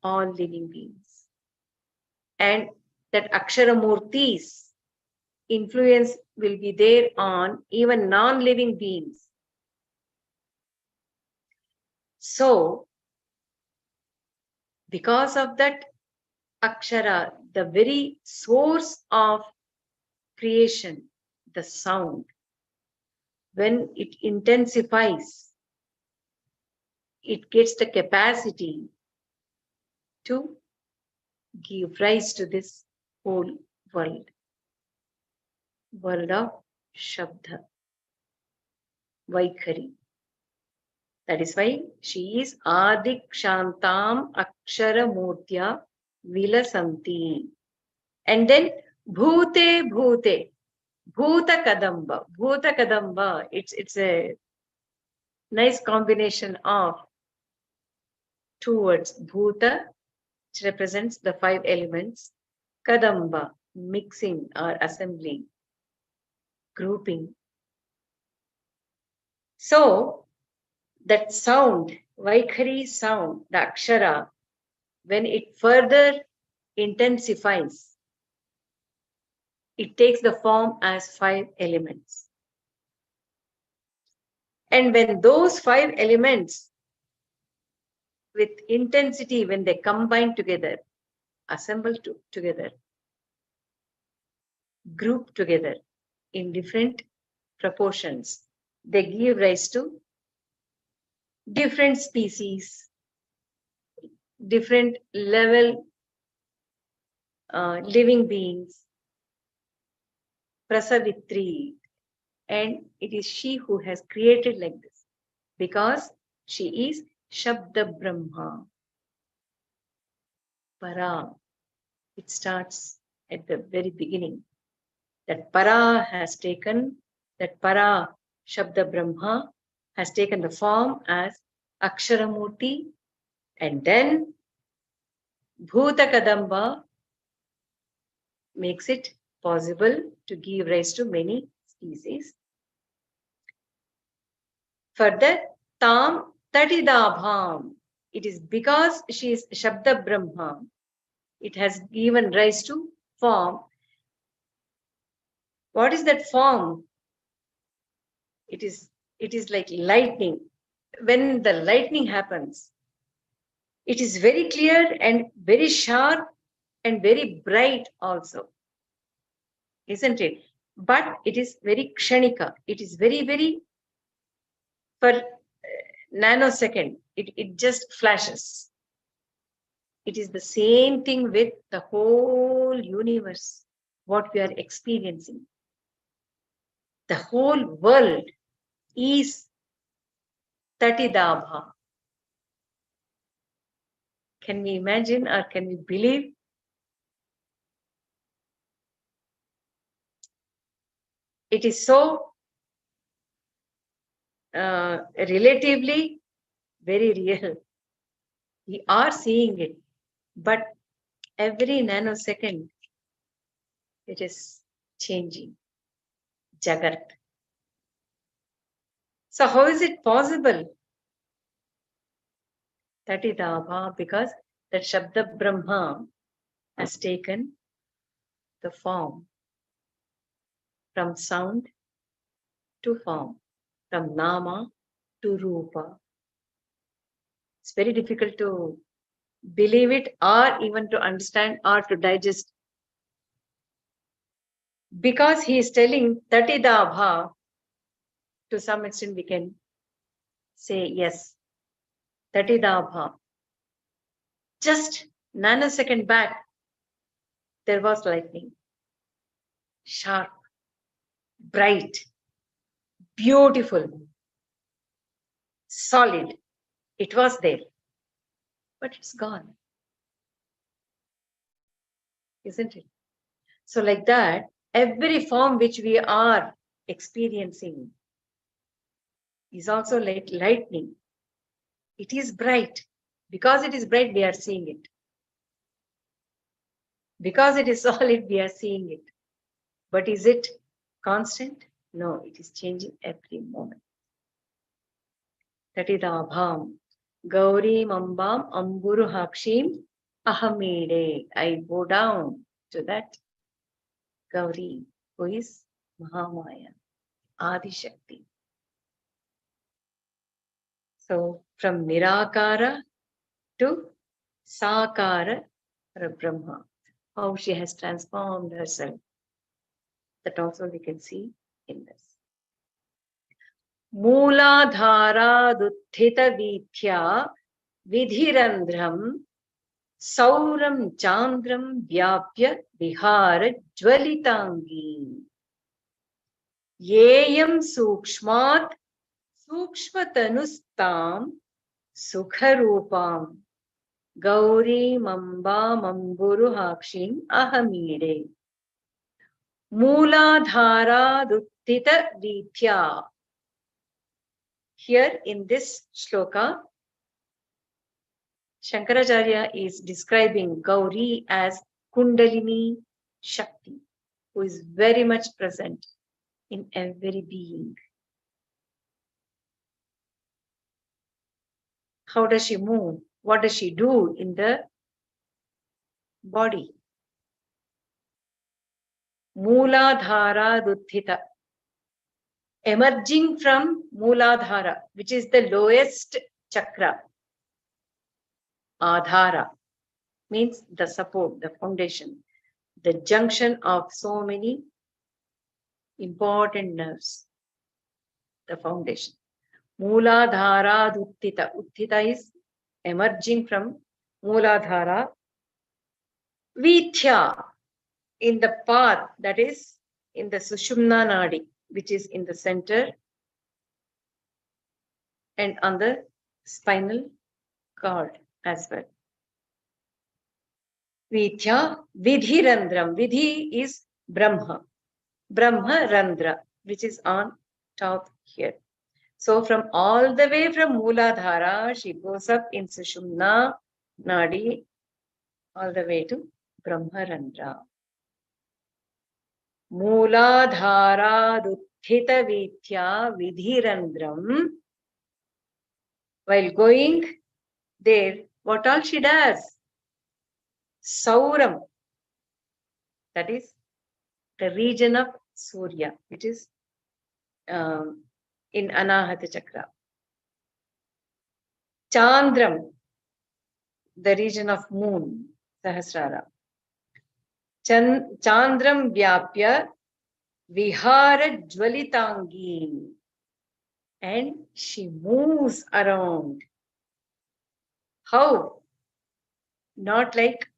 all living beings. And that Aksharamurti's influence will be there on even non-living beings. So, because of that Akshara, the very source of creation, the sound, when it intensifies, it gets the capacity to give rise to this whole world of Shabda, Vaikhari. That is why she is Adikshantam Akshara Murtya Vilasanti. And then Bhute Bhute, Bhuta Kadamba. Bhuta Kadamba, it's a nice combination of two words. Bhuta, which represents the 5 elements. Kadamba, mixing or assembling, grouping. So, that sound, Vaikhari sound, the Akshara, when it further intensifies, it takes the form as 5 elements. And when those 5 elements with intensity, when they combine together, assemble together, group together in different proportions, they give rise to different species, different level living beings, Prasavitri, and it is she who has created like this because she is Shabda Brahma. Para, it starts at the very beginning. That para has taken, that para Shabda Brahma has taken the form as Aksharamurti, and then Bhuta Kadamba makes it possible to give rise to many species. Further, Tam Tatidabham, it is because she is Shabda Brahma, it has given rise to form. What is that form? It is like lightning. When the lightning happens, it is very clear and very sharp and very bright also, isn't it? But it is very kshanika. It is very, very per nanosecond. It just flashes. It is the same thing with the whole universe, what we are experiencing. The whole world is Tatidabha. Can we imagine or can we believe? It is so relatively very real. We are seeing it, but every nanosecond it is changing. Jagat. So how is it possible? Tatidabha, because that Shabda Brahma has taken the form from sound to form, from Nama to Rupa. It's very difficult to believe it or even to understand or to digest. Because he is telling Tatidabha, to some extent we can say yes, Tatidabha. Just nanosecond back, there was lightning. Sharp, bright, beautiful, solid. It was there, but it's gone. Isn't it? So like that, every form which we are experiencing is also like lightning. It is bright. Because it is bright, we are seeing it. Because it is solid, we are seeing it. But is it constant? No, it is changing every moment. Tatidabham. Gauri Mambam Amburu Hakshim Ahamide. I bow down to that Gauri, who is Mahamaya, Adi Shakti. So from Nirakara to Sakara Brahma, how she has transformed herself. That also we can see in this. Mooladhara Duttita Vithya Vidhirandram Sauram Chandram Vyapya Vihara Jwalitangi Yeyam Sukshmat Sukshmatanustam Sukharupam Gauri Mamba Mamburu Hakshin Ahamire Mooladhara Duttita Vithya. Here in this shloka, Shankaracharya is describing Gauri as Kundalini Shakti, who is very much present in every being. How does she move? What does she do in the body? Mooladhara Duttita. Emerging from Mooladhara, which is the lowest chakra. Adhara means the support, the foundation, the junction of so many important nerves, the foundation. Mooladhara Duttita. Uttita is emerging from Mooladhara. Vithya, in the path, that is in the Sushumna Nadi, which is in the center and on the spinal cord as well. Vithya Vidhirandram. Vidhi is Brahma. Brahma Randra, which is on top here. So from all the way from Mooladhara, she goes up in Sushumna Nadi, all the way to Brahmarandra. Mooladhara Vitya Vidhirandram. While going there, what all she does? Sauram, that is the region of Surya, which is in Anahata Chakra. Chandram, the region of moon, Sahasrara. Chandram Vyapya Vihara Jwalitangi. And she moves around. How? Not like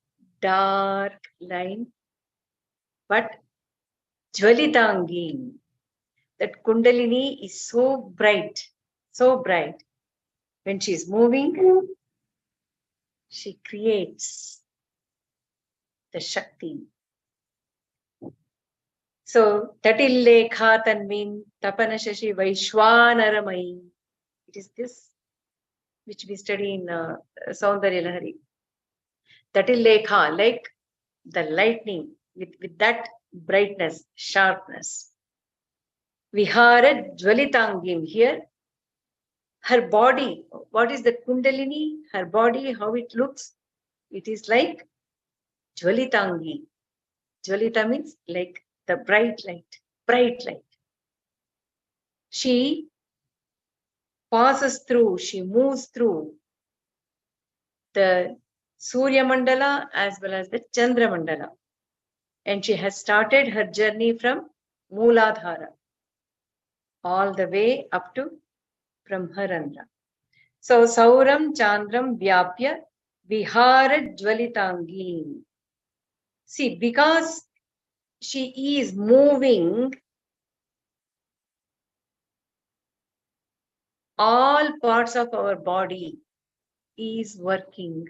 dark line, but Jwalitangi. That Kundalini is so bright, so bright. When she is moving, she creates the Shakti. So, Tatillekha Tanmin Tapana Shashi Vaishwanaramai. It is this which we study in Saundarya Lahari. Tatillekha, like the lightning, with that brightness, sharpness. Vihara Jwalitangim. Here, her body, what is the Kundalini? Her body, how it looks? It is like Jwalitangi. Jwalita means like the bright light, bright light. She passes through, she moves through the Surya Mandala as well as the Chandra Mandala. And she has started her journey from Mooladhara all the way up to Brahmarandra. So, Sauram Chandram Vyapya Vihara Jwalitangi. See, because she is moving, all parts of our body is working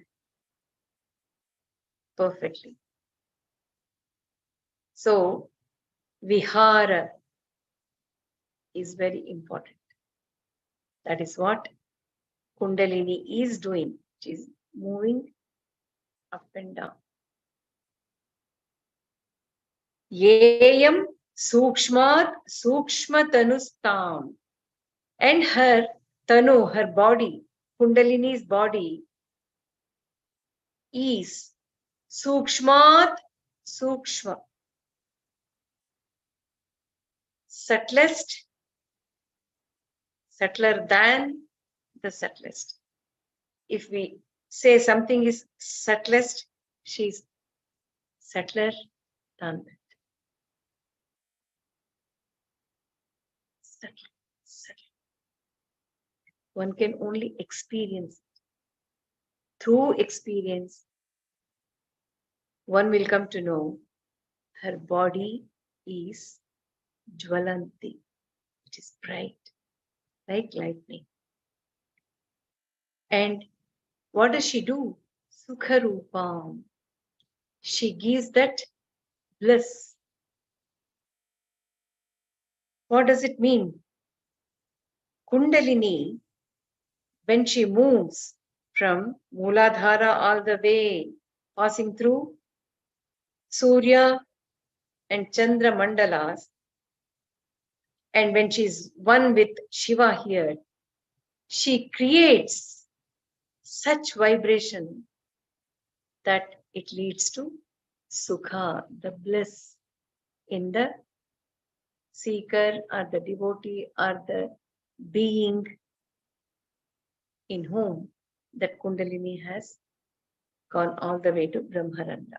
perfectly. So, Vihara is very important. That is what Kundalini is doing. She is moving up and down. Yeyam Sukshmat Sukshma Tanustam. And her Tanu, her body, Kundalini's body, is Sukshmat Sukshma. Subtlest, subtler than the subtlest. If we say something is subtlest, she is subtler than that. Subtle, subtle. One can only experience it. Through experience, one will come to know her body is Jwalanti, which is bright, like lightning. And what does she do? Sukharupam. She gives that bliss. What does it mean? Kundalini, when she moves from Mooladhara all the way, passing through Surya and Chandra Mandalas, and when she's one with Shiva here, she creates such vibration that it leads to Sukha, the bliss in the seeker or the devotee or the being in whom that Kundalini has gone all the way to Brahmarandra.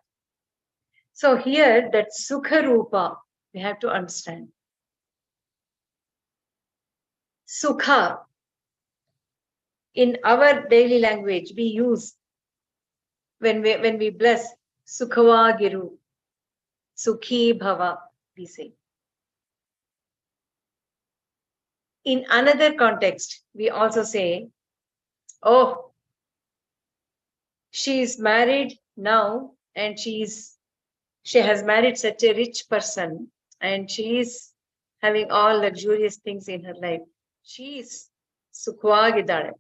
So here that Sukha Rupa, we have to understand. Sukha, in our daily language, we use when we bless Sukhava Giru, Sukhi Bhava, we say. In another context, we also say, oh, she is married now and she has married such a rich person and she is having all luxurious things in her life. She is Sukhwagidale.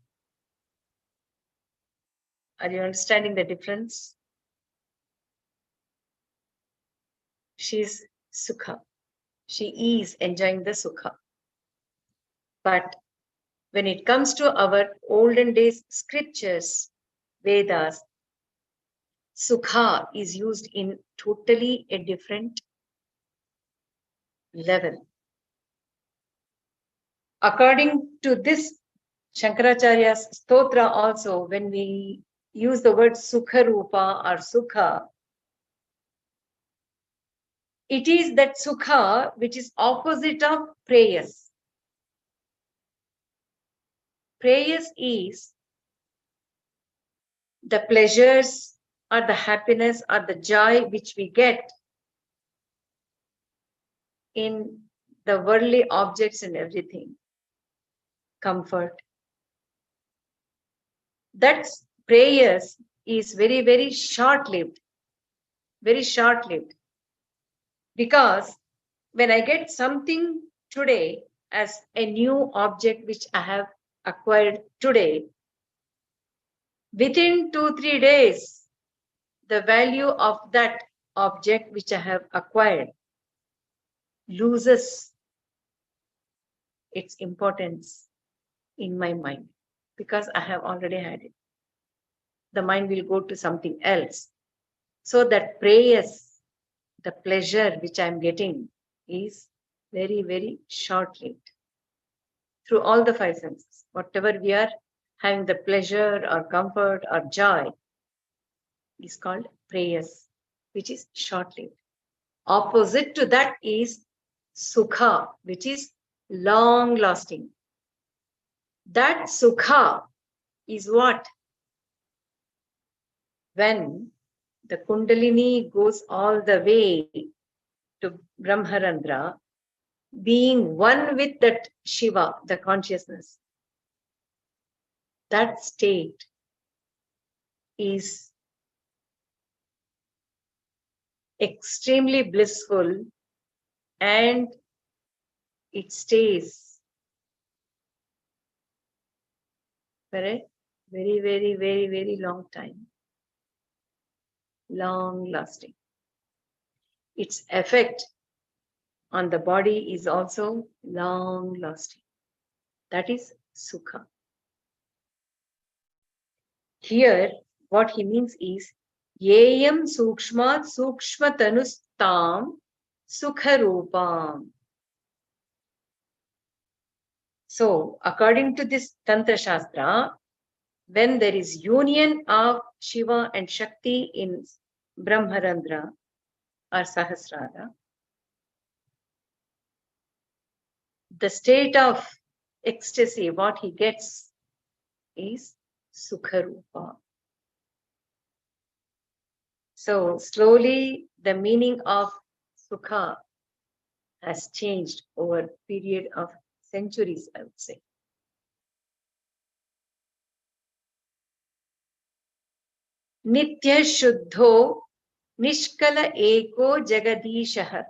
Are you understanding the difference? She is Sukha. She is enjoying the Sukha. But when it comes to our olden days scriptures, Vedas, Sukha is used in totally a different level. According to this Shankaracharya's Stotra also, when we use the word Sukha Rupa or Sukha, it is that Sukha which is opposite of prayers. Prayers is the pleasures or the happiness or the joy which we get in the worldly objects and everything. Comfort. That prayers is very, very short-lived. Very short-lived. Because when I get something today as a new object which I have acquired today, within 2-3 days, the value of that object which I have acquired loses its importance in my mind because I have already had it. The mind will go to something else. So that prayers, the pleasure which I am getting is very, very short-lived. Through all the five senses, whatever we are having the pleasure or comfort or joy is called prayers, which is short-lived. Opposite to that is sukha, which is long-lasting. That sukha is what? When the Kundalini goes all the way to Brahmarandra, being one with that Shiva, the consciousness, that state is extremely blissful and it stays for a very, very, very, very long time. Long lasting. Its effect on the body is also long lasting. That is Sukha. Here, what he means is Yeyam Sukshmat Sukshmatanustam Sukharupam. So, according to this Tantra Shastra, when there is union of Shiva and Shakti in Brahmarandra or Sahasrara, the state of ecstasy, what he gets is Sukharupa. So slowly the meaning of Sukha has changed over a period of centuries, I would say. Nitya Shuddho Nishkala Eko Jagadishah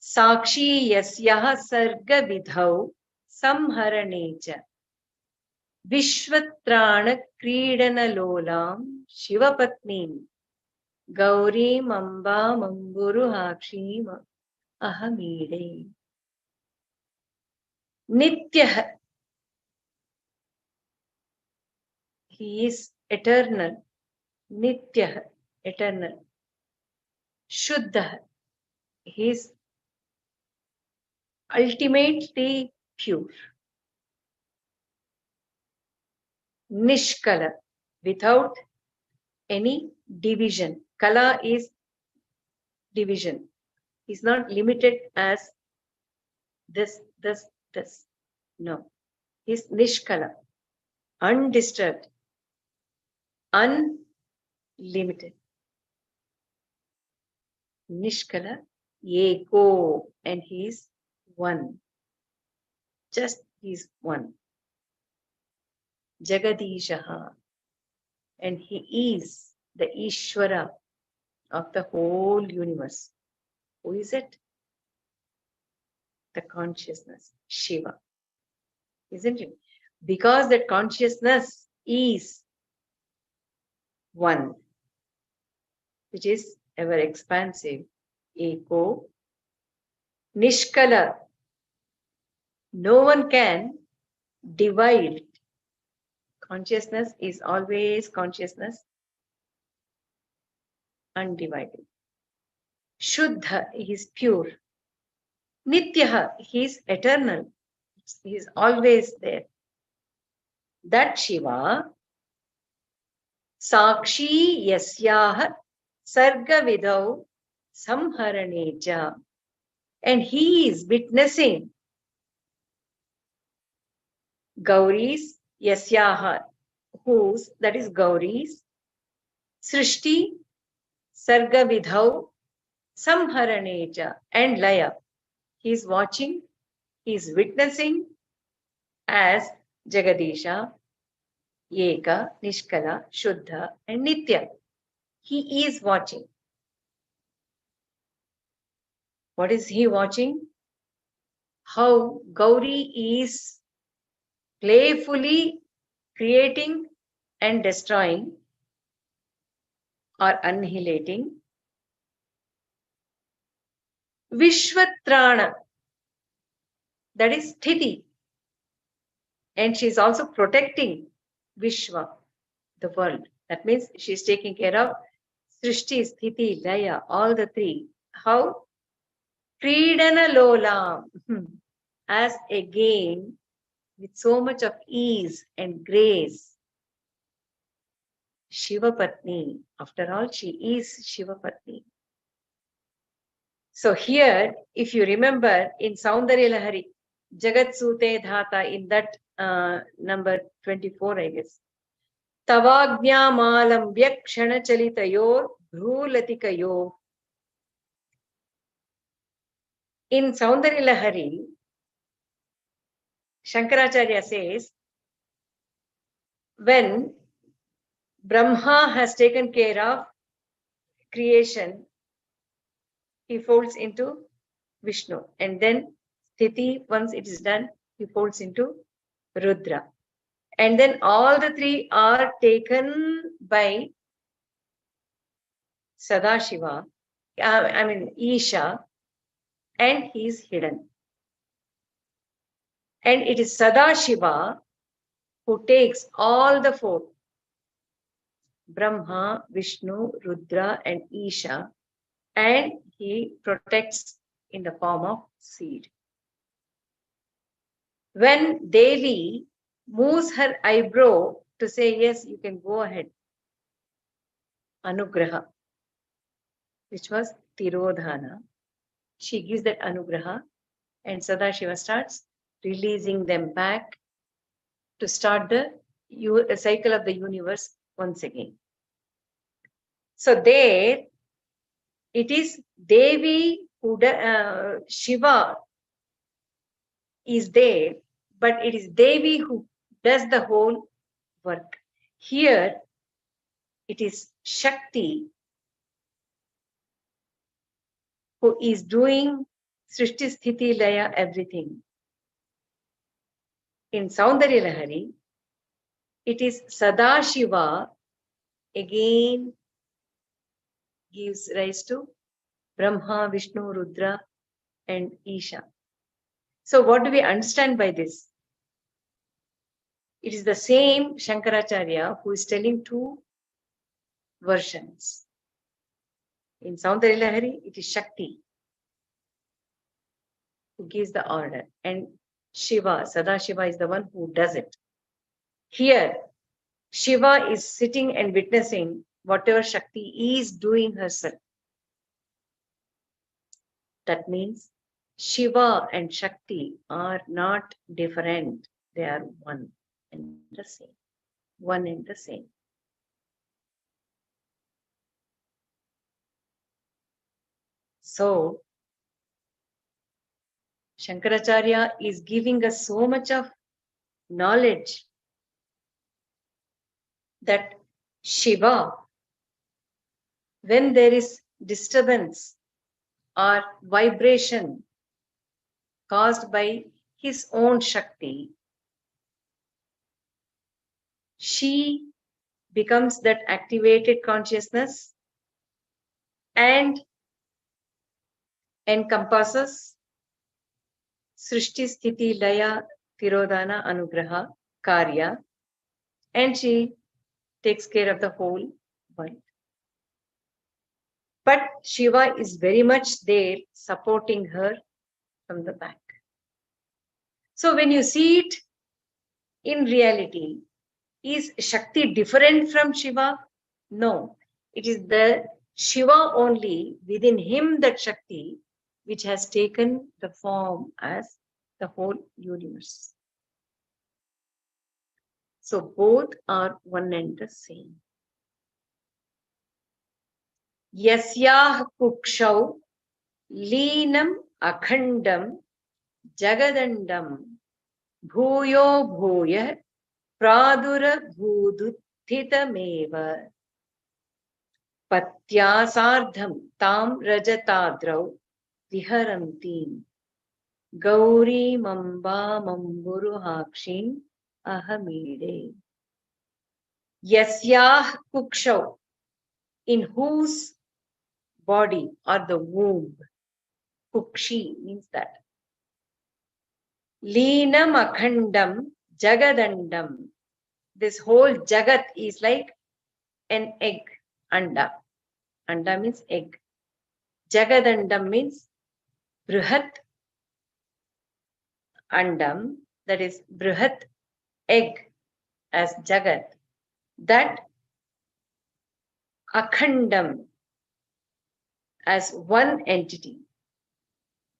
Sakshi Yasyah Sarga Vidhau Samharanecha Vishvatrana Kridana Lolam Shivapatnim Gauri Mamba Mamburu Hakshi Ahamide. Nitya. He is eternal. Nitya, eternal. Shuddha. He is ultimately pure. Nishkala, without any division. Kala is division. He's not limited as this. No. He's Nishkala, undisturbed, unlimited. Nishkala, Eko, and he is one. Just he is one. Jagadishaha, and he is the Ishvara of the whole universe. Who is it? the consciousness, Shiva, isn't it? Because that consciousness is one, which is ever expansive, Eko, Nishkala. No one can divide. Consciousness is always consciousness, undivided. Shuddha, he is pure. Nityaha, he is eternal. He is always there. That Shiva, Sakshi Yasyaha Sarga Vidau Samharaneja. And he is witnessing Gauri's, Yasyaha, whose, that is Gauri's, Srishti, Sarga Vidhau, Samharaneja, and Laya. He is watching, he is witnessing as Jagadisha, Eka, Nishkala, Shuddha, and Nitya. He is watching. What is he watching? How Gauri is playfully creating and destroying or annihilating Vishvatrana, that is Sthiti. And she is also protecting Vishwa, the world. That means she is taking care of Srishti, Sthiti, Laya, all the three. How? Kridana Lola, as again with so much of ease and grace. Shiva Patni, after all, she is Shiva Patni. So here, if you remember in Saundarya Lahari, Jagat Sute Dhata, in that number 24, I guess. Tavagnya malam vyakshana chalitayor bhrulatikayo. In Saundarya Lahari, Shankaracharya says, when Brahma has taken care of creation, he folds into Vishnu. And then Sthiti, once it is done, he folds into Rudra. And then all the three are taken by Sadashiva, Isha, and he is hidden. And it is Sadashiva who takes all the four, Brahma, Vishnu, Rudra, and Isha, and he protects in the form of seed. When Devi moves her eyebrow to say, yes, you can go ahead, Anugraha, which was Tirodhana, she gives that Anugraha, and Sadashiva starts releasing them back to start the cycle of the universe once again. So there, it is Devi who, Shiva is there, but it is Devi who does the whole work. Here, it is Shakti who is doing Srishti, Sthiti, Laya, everything. In Saundarya Lahari, it is Sadashiva again gives rise to Brahma, Vishnu, Rudra, and Isha. So what do we understand by this? It is the same Shankaracharya who is telling two versions. In Saundarya Lahari, it is Shakti who gives the order, and Shiva, Sadashiva, is the one who does it. Here, Shiva is sitting and witnessing whatever Shakti is doing herself. That means Shiva and Shakti are not different. They are one and the same. One and the same. So, Shankaracharya is giving us so much of knowledge that Shiva, when there is disturbance or vibration caused by his own Shakti, she becomes that activated consciousness and encompasses Srishti Sthiti Laya Tirodhana Anugraha Karya, and she takes care of the whole world. But Shiva is very much there supporting her from the back. So when you see it in reality, is Shakti different from Shiva? No, it is the Shiva only within him, that Shakti, which has taken the form as the whole universe. So both are one and the same. Yasyah kukshau leenam akhandam jagadandam bhuyo bhuya pradura bhuduthitameva patyasardham tam rajatadrau viharantim Gauri mamba mamburuhakshim ahamide. Yasyah kukshau, in whose body or the womb, kukshi means that. Leenam akhandam jagadandam. This whole jagat is like an egg, anda. Anda means egg. Jagadandam means bruhat andam, that is bruhat egg as jagat. That akhandam as one entity,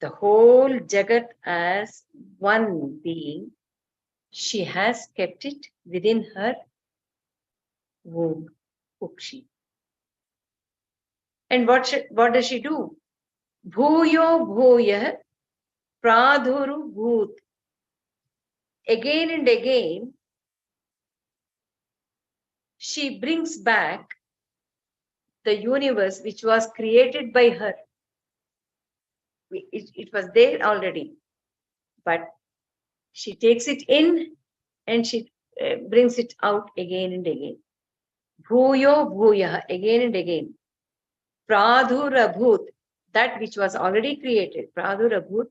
the whole jagat as one being, she has kept it within her womb, Kukshi. And what does she do? Bhuyo bhuya pradhuru bhut. Again and again, she brings back the universe which was created by her. It was there already, but she takes it in and she brings it out again and again. Bhuyo bhuya, again and again. Pradhurabhut, that which was already created. Pradhurabhut,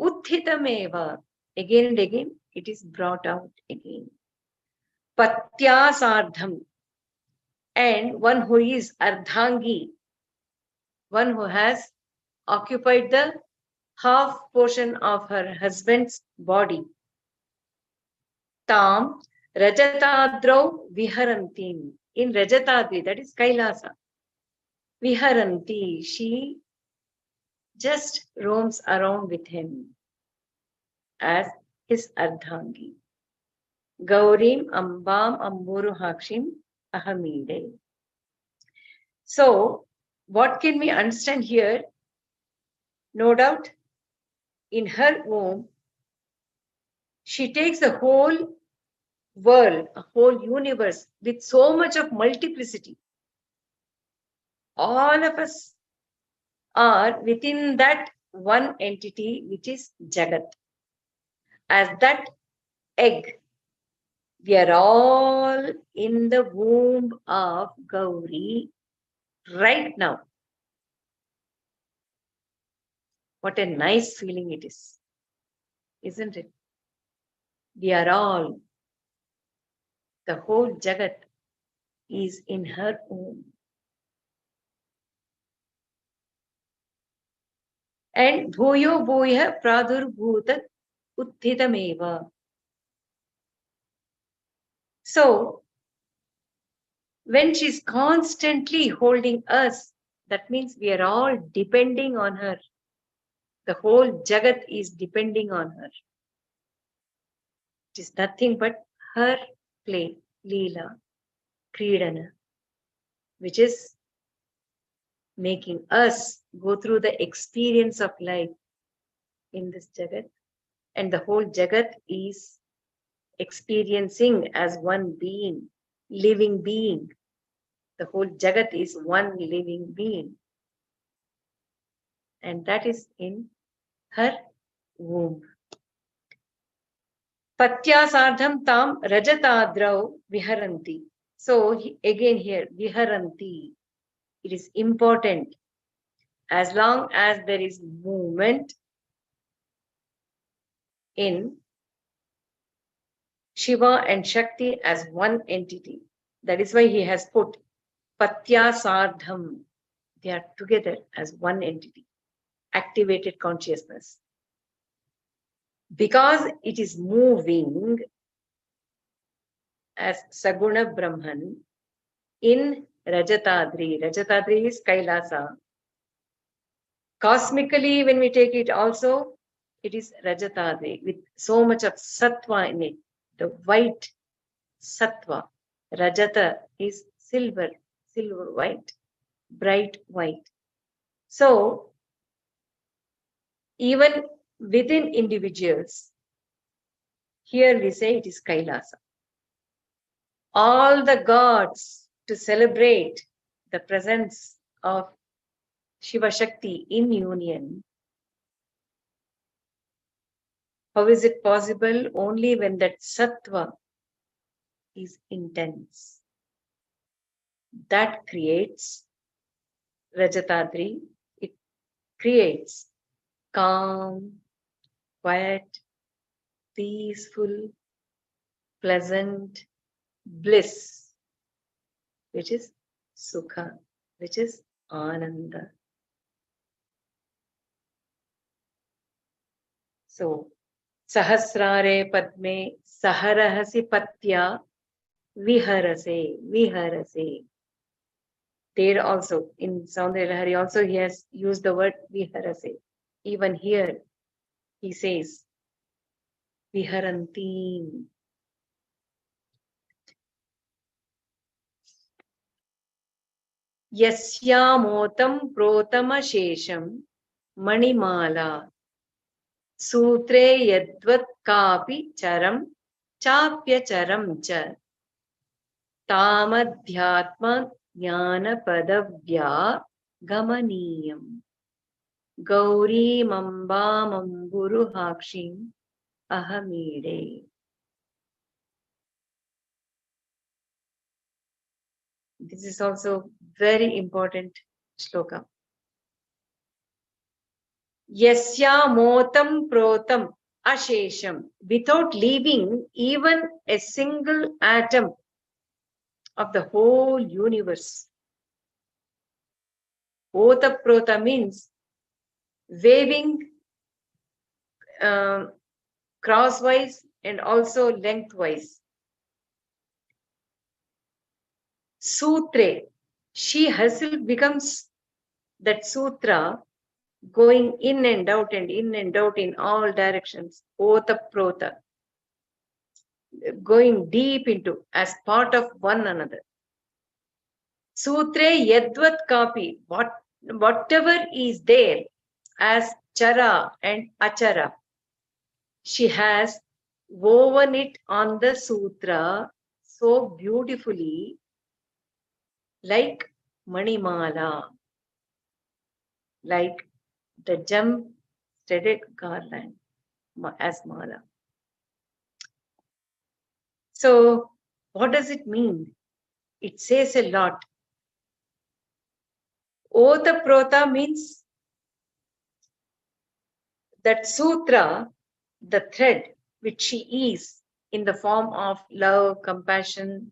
utthitameva, again and again, it is brought out again. Patyasardham, and one who is ardhangi, one who has occupied the half portion of her husband's body. Tam Rajatadrau Viharantim. In Rajatadri, that is Kailasa. Viharanti, she just roams around with him as his Ardhangi. Gaurim Ambam Amburu Hakshim Ahamide. So, what can we understand here? No doubt, in her womb, she takes the whole world, a whole universe with so much of multiplicity. All of us are within that one entity, which is Jagat. As that egg, we are all in the womb of Gauri right now. What a nice feeling it is, isn't it? We are all, the whole Jagat is in her womb. And bhuyo bhuya pradurbhuta utthitameva. So, when she's constantly holding us, that means we are all depending on her. The whole Jagat is depending on her. It is nothing but her play, Leela, Kridana, which is making us go through the experience of life in this Jagat. And the whole Jagat is experiencing as one being, living being. The whole Jagat is one living being. And that is in her womb. Patyasardham tam rajatadrau viharanti. So again here, viharanti. It is important. As long as there is movement in Shiva and Shakti as one entity. That is why he has put Patyasardham. They are together as one entity. Activated consciousness. Because it is moving as Saguna Brahman in Rajatadri. Rajatadri is Kailasa. Cosmically, when we take it also, it is Rajatadri with so much of Sattva in it. The white Sattva. Rajata is silver, silver white, bright white. So, even within individuals, here we say it is Kailasa. All the gods to celebrate the presence of Shiva Shakti in union. How is it possible? Only when that Sattva is intense. That creates Rajatadri. It creates calm, quiet, peaceful, pleasant bliss, which is Sukha, which is Ananda. So, Sahasrare Padme Saharahasi Patya Viharase, Viharase. There also, in Saundarya also he has used the word Viharase. Even here, he says, Viharanti. Yasyamotam protama shesham manimala sutre yadvat kapi charam chapya charam cha tamadhyatma jnana padavya gamaniyam Gauri mamba mamburu hakshim ahamide. This is also very important shloka. Yasya motam protam ashesham, without leaving even a single atom of the whole universe. Otaprota means waving crosswise and also lengthwise. Sutre, she herself becomes that sutra, going in and out and in and out in all directions. Otaprota, going deep into as part of one another. Sutre yadvat kapi, whatever is there as chara and achara, she has woven it on the sutra so beautifully, like Manimala, like the gem-studded garland as mala. So, what does it mean? It says a lot. Otaprota means that sutra, the thread which she is in the form of love, compassion,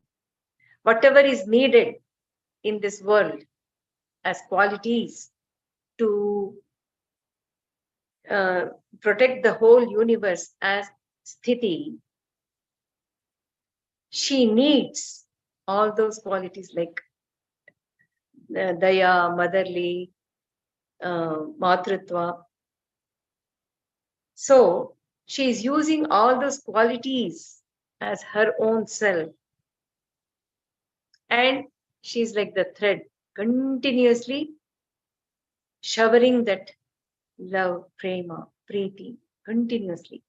whatever is needed in this world as qualities to protect the whole universe as sthiti, she needs all those qualities like daya, motherly, matrutva. So she is using all those qualities as her own self. And she's like the thread, continuously showering that love, prema, preeti, continuously.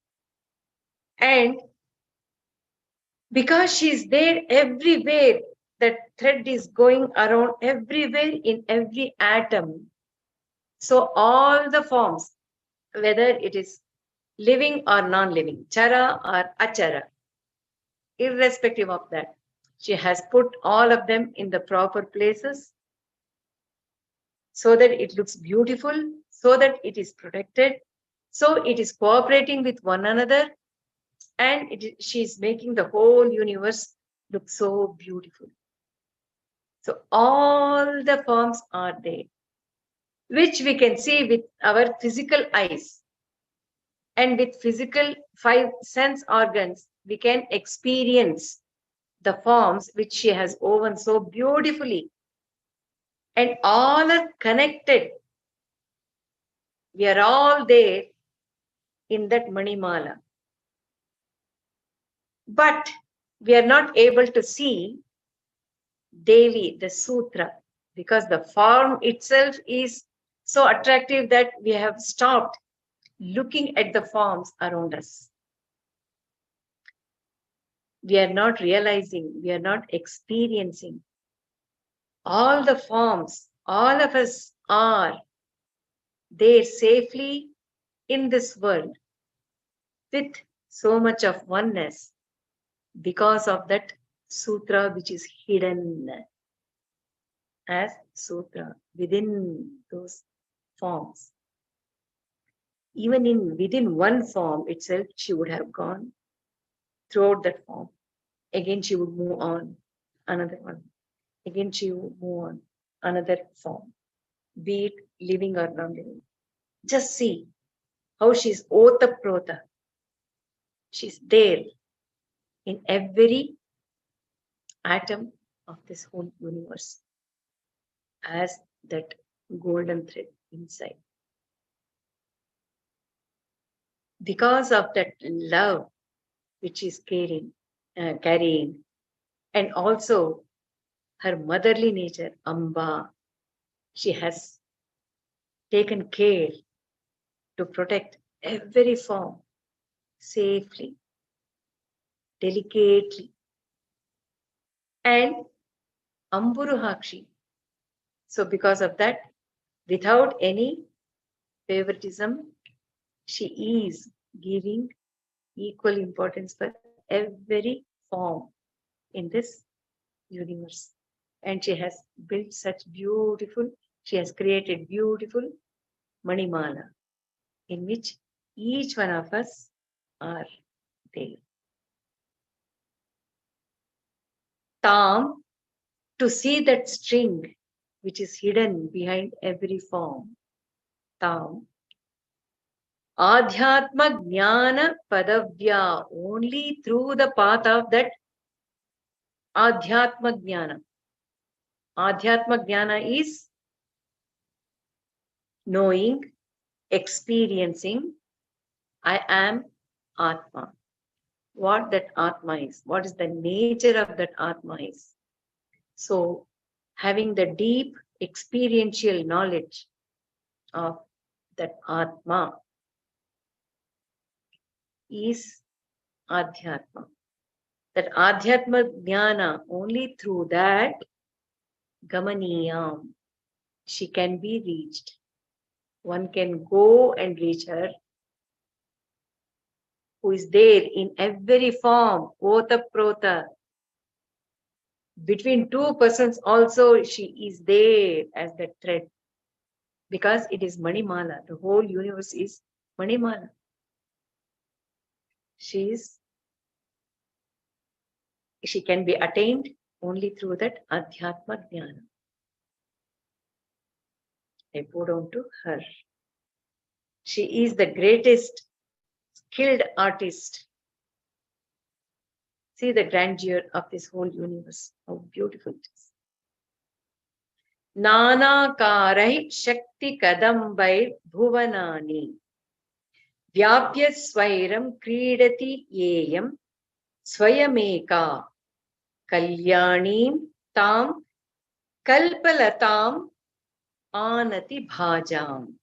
And because she's there everywhere, that thread is going around everywhere in every atom. So all the forms, whether it is living or non-living, chara or achara, irrespective of that. She has put all of them in the proper places so that it looks beautiful, so that it is protected, so it is cooperating with one another, and she is making the whole universe look so beautiful. So all the forms are there, which we can see with our physical eyes. And with physical 5 sense organs, we can experience the forms which she has woven so beautifully. And all are connected. We are all there in that Manimala. But we are not able to see Devi, the sutra, because the form itself is so attractive that we have stopped looking at the forms around us. We are not realizing, we are not experiencing all the forms, all of us are there safely in this world with so much of oneness because of that sutra which is hidden as sutra within those forms. Even within one form itself, she would have gone throughout that form. Again, she would move on, another one. Again, she would move on, another form, be it living or non-living. Just see how she's Otaprota. She's there in every atom of this whole universe as that golden thread inside. Because of that love which is carrying, and also her motherly nature, Amba, she has taken care to protect every form safely, delicately. And Amburuhakshi. So because of that, without any favoritism, she is giving equal importance for every form in this universe. And she has built such beautiful, she has created beautiful Manimala in which each one of us are there. Tam, to see that string which is hidden behind every form. Tam, Adhyatma Jnana Padavya, only through the path of that Adhyatma Jnana. Adhyatma Jnana is knowing, experiencing, I am Atma. What that Atma is, what is the nature of that Atma is. So, having the deep experiential knowledge of that Atma is Adhyatma. That Adhyatma Jnana, only through that Gamaniyam, she can be reached. One can go and reach her, who is there in every form, Otaprota. Between two persons also, she is there as the thread. Because it is Manimala. The whole universe is Manimala. She can be attained only through that Adhyatma Jnana. I bow down to her. She is the greatest skilled artist. See the grandeur of this whole universe. How beautiful it is. Nanakarai Shakti Kadambai Bhuvanani. Vyapya Swairam Kridati Yeyam Swayameka Kalyanim Tam Kalpalatam Anati Bhajam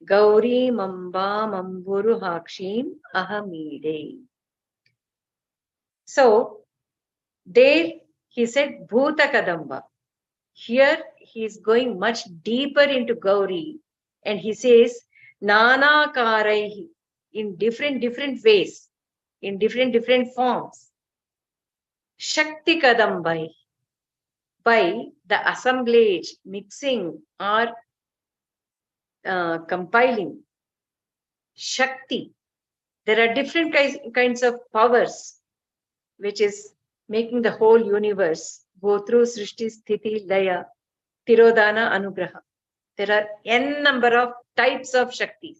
Gauri Mamba Mamburu Hakshim Ahamide. So, there he said Bhuta Kadamba. Here he is going much deeper into Gauri and he says Nana Karaihi. in different ways, in different forms. Shakti Kadambai, by the assemblage, mixing or compiling. Shakti. There are different kinds of powers which is making the whole universe go through Srishti, Sthiti, Laya, Tirodhana, Anugraha. There are n number of types of Shaktis.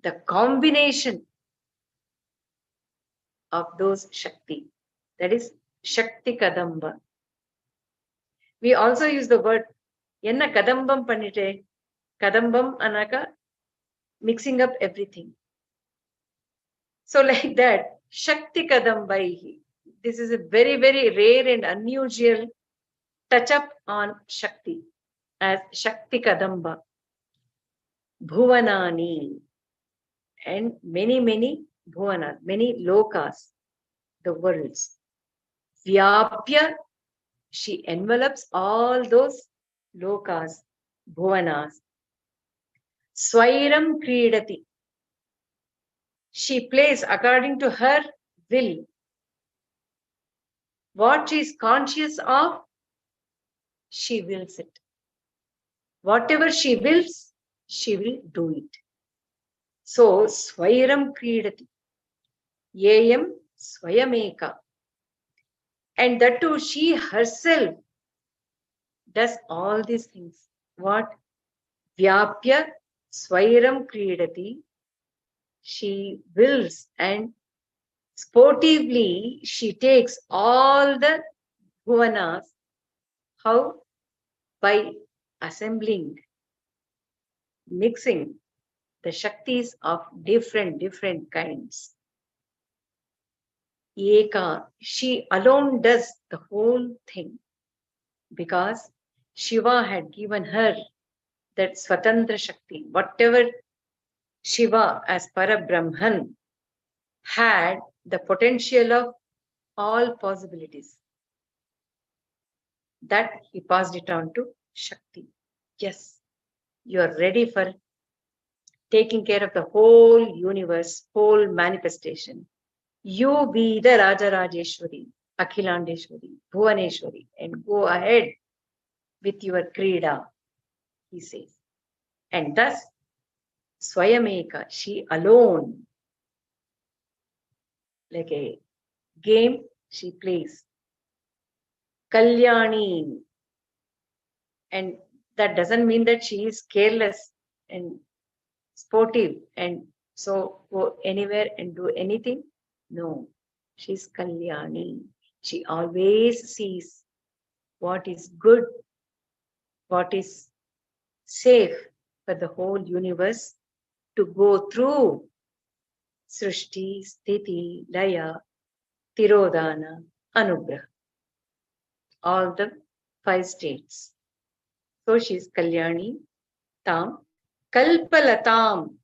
The combination of those Shakti, that is Shakti Kadamba. We also use the word Enna Kadambam Panite. Kadambam Anaka, mixing up everything. So like that, Shakti Kadambai. This is a very rare and unusual touch up on Shakti as Shakti Kadamba. Bhuvanani, and many Bhuvanas, many lokas, the worlds. Vyapya, she envelops all those lokas, Bhuvanas. Swairam Kridati, she plays according to her will. What she is conscious of, she wills it. Whatever she wills, she will do it. So, Swairam Kridati, Yayam Swayameka. And that too, she herself does all these things. What? Vyapya Swairam Kridati, she wills and sportively she takes all the bhuvanas. How? By assembling, mixing the Shaktis of different kinds. Eka, she alone does the whole thing because Shiva had given her that Swatantra Shakti. Whatever Shiva as Parabrahman had the potential of all possibilities, that he passed it on to Shakti. Yes, you are ready for taking care of the whole universe, whole manifestation. You be the Raja Rajeshwari, Akhilandeshwari, Bhuvaneshwari, and go ahead with your Krida, he says. And thus, Swayameka, she alone, like a game, she plays. Kalyani, and that doesn't mean that she is careless and sportive and so go anywhere and do anything. No, she's Kalyani. She always sees what is good, what is safe for the whole universe to go through Srishti, Sthiti, Laya, Tirodhana, Anugraha. All the 5 states. So she's Kalyani, Tam, Kalpalatam,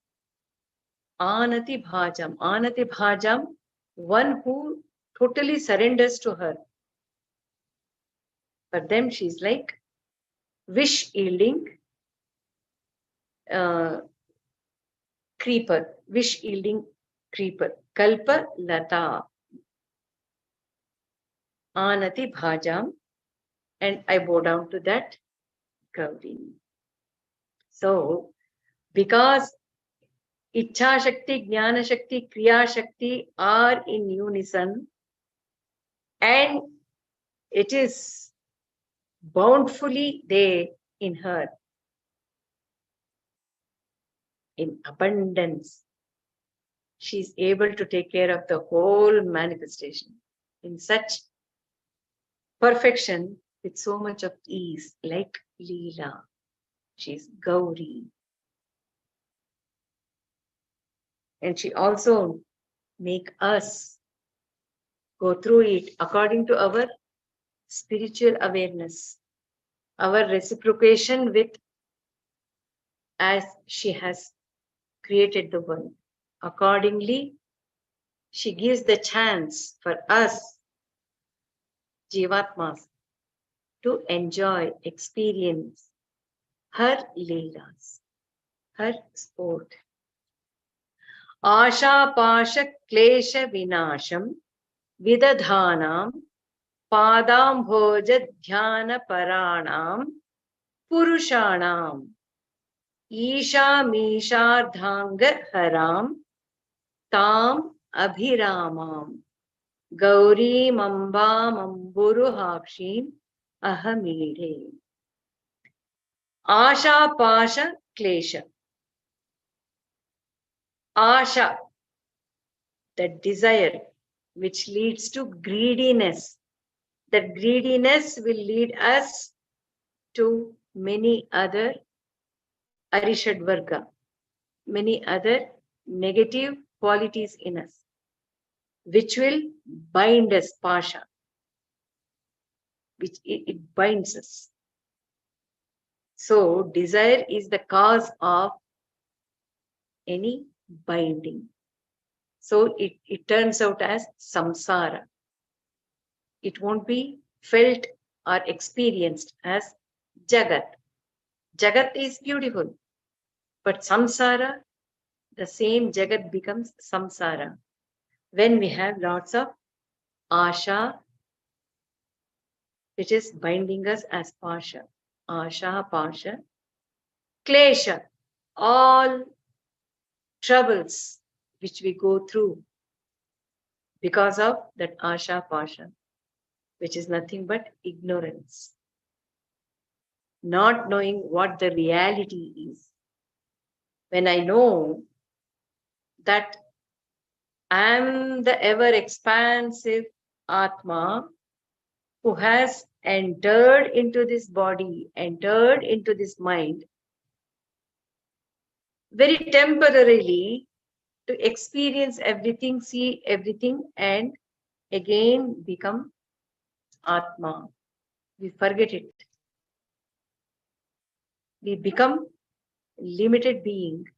Anati Bhajam. Anati Bhajam, one who totally surrenders to her. For them, she's like wish yielding creeper, wish yielding creeper. Kalpa Lata, Anati Bhajam, and I bow down to that Gauri. So, because Ichha Shakti, Jnana Shakti, Kriya Shakti are in unison, and it is bountifully there in her, in abundance. She is able to take care of the whole manifestation in such perfection with so much of ease, like Leela. She is Gauri. And she also make us go through it according to our spiritual awareness, our reciprocation with as she has created the world. Accordingly, she gives the chance for us, Jivatmas, to enjoy, experience her Leelas, her sport. Asha Pasha Klesha Vinasham Vidadhanam Padambhoja Dhyana Paranam Purushanam Isha Mishardhanga Haram Tam Abhiramam Gauri Mamba Mamburuhakshim Ahamire. Asha Pasha Klesha. Asha, that desire which leads to greediness. That greediness will lead us to many other Arishadvarga, many other negative qualities in us, which will bind us, Pasha, which it binds us. So, desire is the cause of any binding. So, it turns out as samsara. It won't be felt or experienced as Jagat. Jagat is beautiful, but samsara, the same Jagat becomes samsara when we have lots of asha, which is binding us as pasha. Asha, pasha, klesha, all troubles which we go through because of that asha, pasha, which is nothing but ignorance. Not knowing what the reality is. When I know that I am the ever expansive Atma who has entered into this body, entered into this mind, very temporarily to experience everything, see everything, and again become Atma. We forget it. We become limited being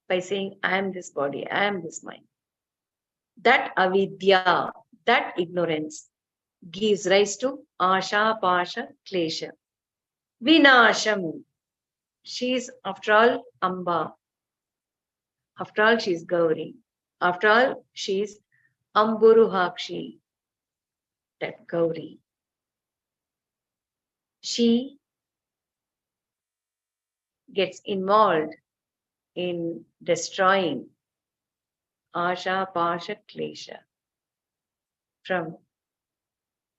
by saying, I am this body, I am this mind. That avidya, that ignorance gives rise to asha, pasha, klesha. Vinasham. She is, after all, Amba. After all, she is Gauri. After all, she is Amburuhakshi, that Gauri. She gets involved in destroying asha, pasha, klesha from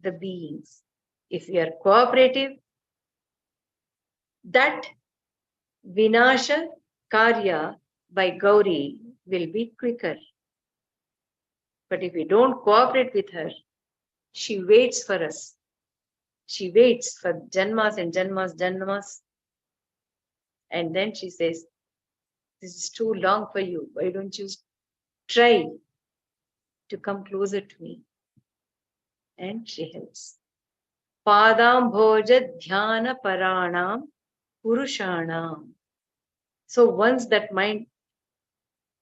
the beings. If we are cooperative, that Vinasha Karya by Gauri will be quicker. But if we don't cooperate with her, she waits for us. She waits for janmas and janmas, janmas. And then she says, this is too long for you. Why don't you try to come closer to me? And she helps. Padam bhoja dhyana paranam purushanam. So once that mind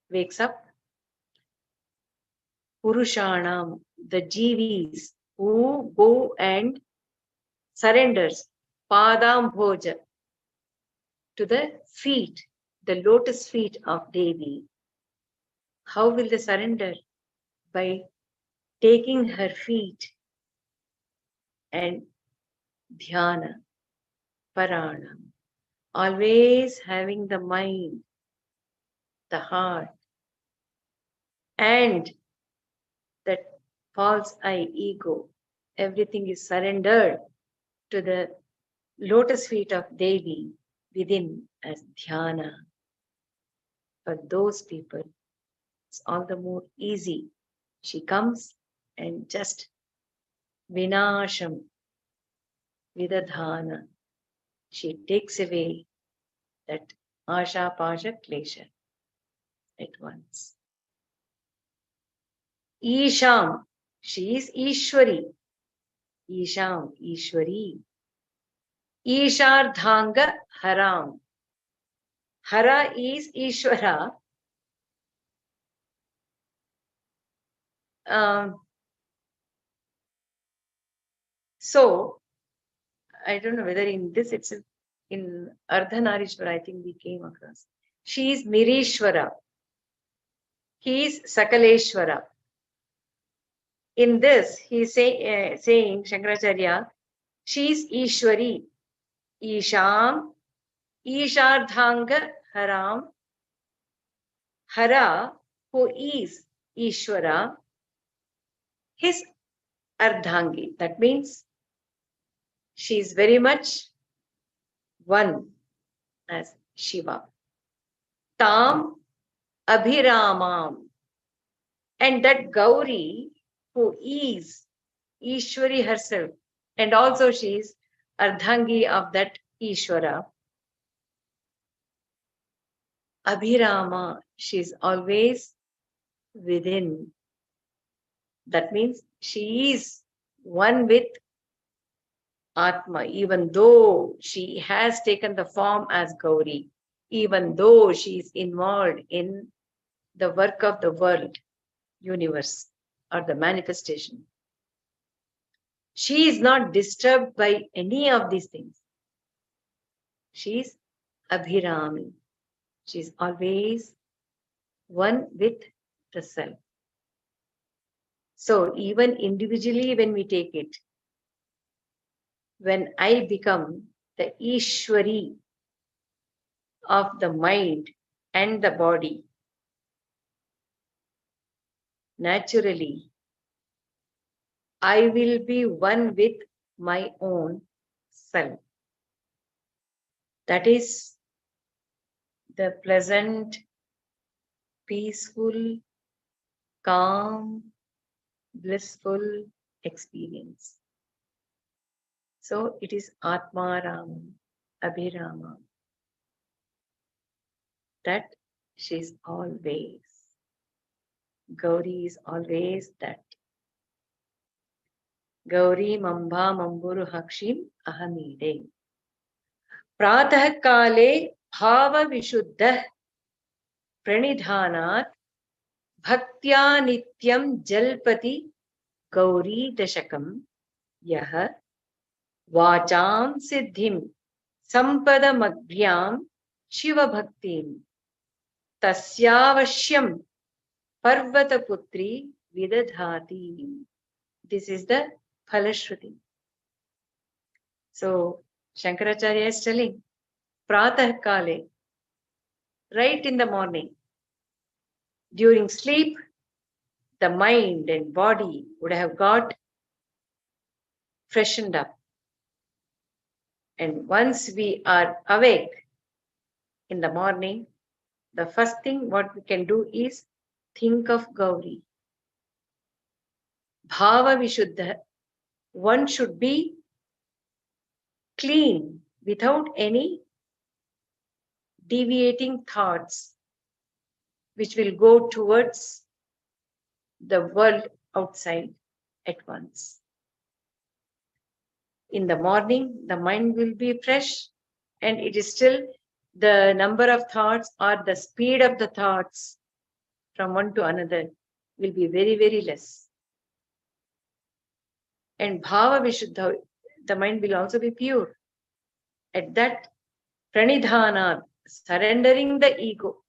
wakes up, purushanam, the jivis who go and surrenders padam bhoja to the feet, the lotus feet of Devi. How will they surrender? By taking her feet and dhyana, parana, always having the mind, the heart, and that false I ego. Everything is surrendered to the lotus feet of Devi within as dhyana. For those people, it's all the more easy. She comes and just vinasham, vidadhana. She takes away that asha, pasha, klesha at once. Isham, she is Ishwari. Isham, Ishwari. Ishardhanga haram. Hara is Ishwara. So, I don't know whether in this it's in Ardhanarishwara, I think we came across. She is Mirishwara. He is Sakaleshwara. In this, he is saying, Shankaracharya, she is Ishwari, Isham, Ishardhanga Haram, Hara, who is Ishwara, his Ardhangi. That means she is very much one as Shiva. Tam Abhiramam. And that Gauri, who is Ishwari herself, and also she is Ardhangi of that Ishwara. Abhirama, she is always within. That means she is one with Atma, even though she has taken the form as Gauri, even though she is involved in the work of the world, universe, or the manifestation. She is not disturbed by any of these things. She is Abhirami. She is always one with the self. So even individually when we take it, when I become the Ishwari of the mind and the body, naturally, I will be one with my own self. That is the pleasant, peaceful, calm, blissful experience. So it is Atma Rama, Abhirama. That she is always. Gauri is always that. Gauri Mamba Mamburu Hakshim Ahamide. Pratah Kale Bhava Vishuddha Pranidhanat Bhaktya Nityam Jalpati Gowri Dashakam Yaha Vacham Siddhim Sampadamagyam Shiva Bhaktim Tasyavashyam Parvataputri Vidadhati. This is the Phalashruti. So Shankaracharya is telling, Pratah Kale, right in the morning, during sleep, the mind and body would have got freshened up. And once we are awake in the morning, the first thing what we can do is think of Gauri. Bhava Vishuddha. One should be clean without any deviating thoughts which will go towards the world outside at once. In the morning, the mind will be fresh, and it is still the number of thoughts or the speed of the thoughts from one to another will be very, very less. And Bhava Vishuddha, the mind will also be pure. At that Pranidhana, surrendering the ego.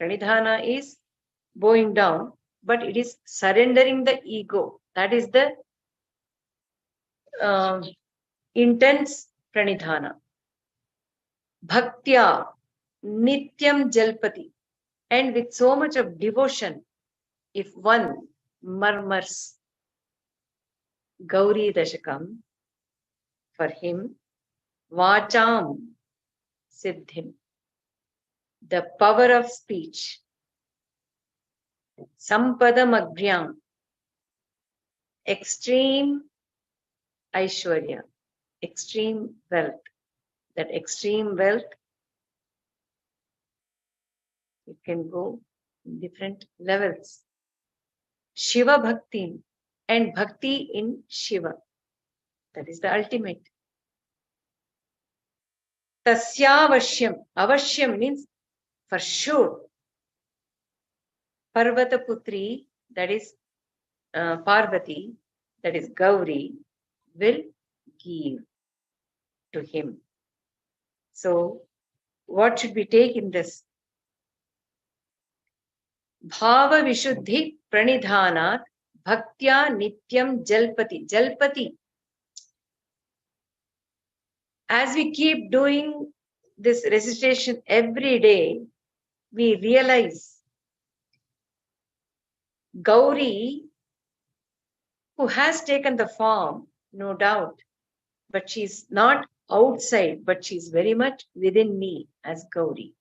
Pranidhana is bowing down, but it is surrendering the ego. That is the intense Pranidhana. Bhaktya, Nityam Jalpati. And with so much of devotion, if one murmurs Gowri Dashakam, for him, Vacham Siddhim, the power of speech, Sampadamagyam, extreme Aishwarya, extreme wealth. That extreme wealth, it can go in different levels. Shiva Bhakti, and Bhakti in Shiva. That is the ultimate. Tasyavashyam. Avashyam means for sure. Parvataputri, that is Parvati, that is Gauri, will give to him. So, what should we take in this? Bhava Vishuddhi Pranidhanat Bhaktya Nityam Jalpati. Jalpati. As we keep doing this recitation every day, we realize Gauri, who has taken the form, no doubt, but she's not outside, but she's very much within me as Gauri.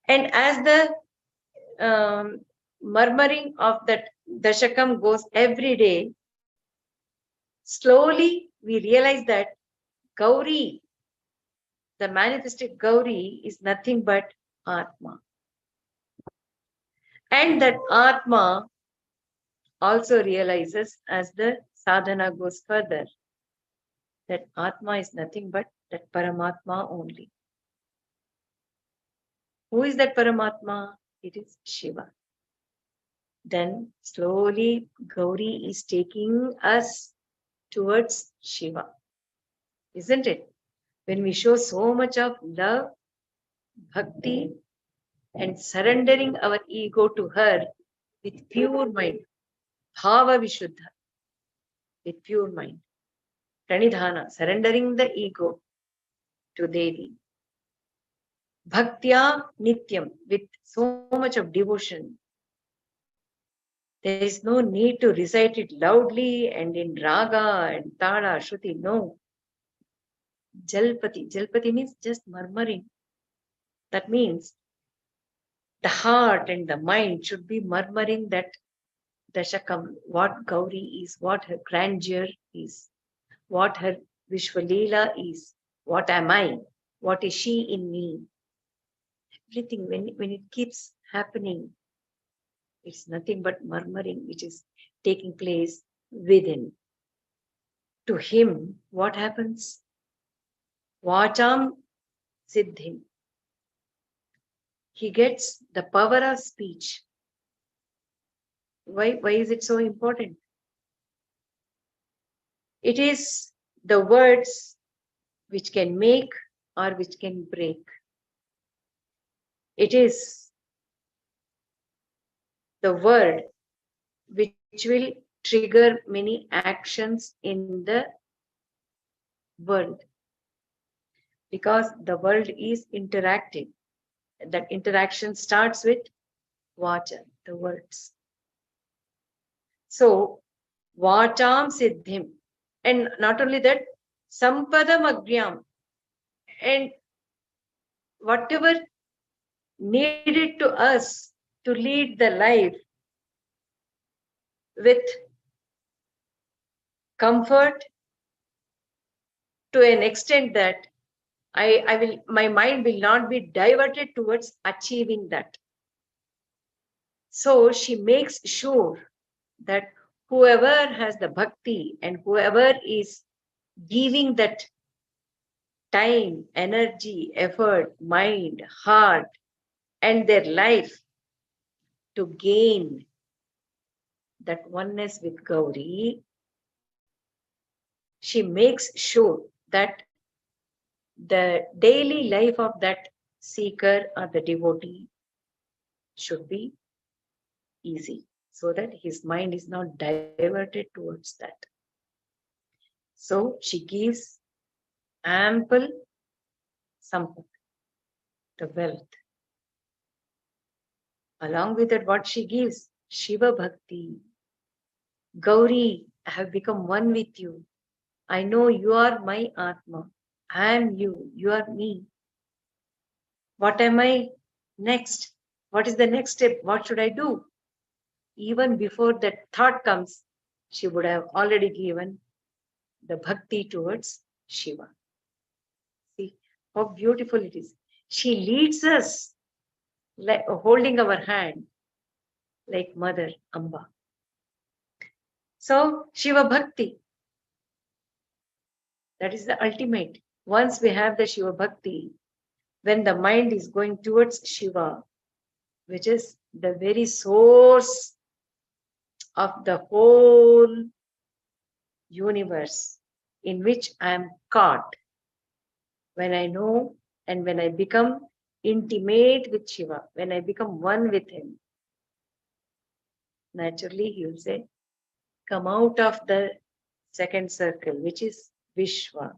And as the murmuring of that Dashakam goes every day, slowly we realize that Gauri, the manifested Gauri, is nothing but Atma. And that Atma also realizes as the sadhana goes further that Atma is nothing but that Paramatma only. Who is that Paramatma? It is Shiva. Then slowly Gauri is taking us towards Shiva. Isn't it? When we show so much of love, bhakti, and surrendering our ego to her with pure mind, bhava vishuddha, with pure mind, pranidhana, surrendering the ego to Devi, bhaktya nityam, with so much of devotion. There is no need to recite it loudly and in raga and tala, shruti, no. Jalpati. Jalpati means just murmuring. That means the heart and the mind should be murmuring that Dashakam, what Gauri is, what her grandeur is, what her Vishvaleela is, what am I, what is she in me. Everything, when it keeps happening, it's nothing but murmuring which is taking place within. To him, what happens? Vacham siddhim. He gets the power of speech. Why is it so important? It is the words which can make or which can break. It is the word which will trigger many actions in the world. Because the world is interactive. That interaction starts with vacha, the words. So, vacham siddhim. And not only that, sampadam agryam. And whatever needed to us to lead the life with comfort to an extent that my mind will not be diverted towards achieving that. So she makes sure that whoever has the bhakti and whoever is giving that time, energy, effort, mind, heart, and their life to gain that oneness with Gauri, she makes sure that the daily life of that seeker or the devotee should be easy so that his mind is not diverted towards that. So she gives ample sampad, the wealth. Along with that, what she gives? Shiva Bhakti. Gauri, I have become one with you. I know you are my Atma. I am you. You are me. What am I next? What is the next step? What should I do? Even before that thought comes, she would have already given the bhakti towards Shiva. See how beautiful it is. She leads us like holding our hand like Mother Amba. So Shiva Bhakti, that is the ultimate. Once we have the Shiva Bhakti, when the mind is going towards Shiva, which is the very source of the whole universe in which I am caught, when I know and when I become intimate with Shiva, when I become one with him, naturally he will say, come out of the second circle, which is Vishwa,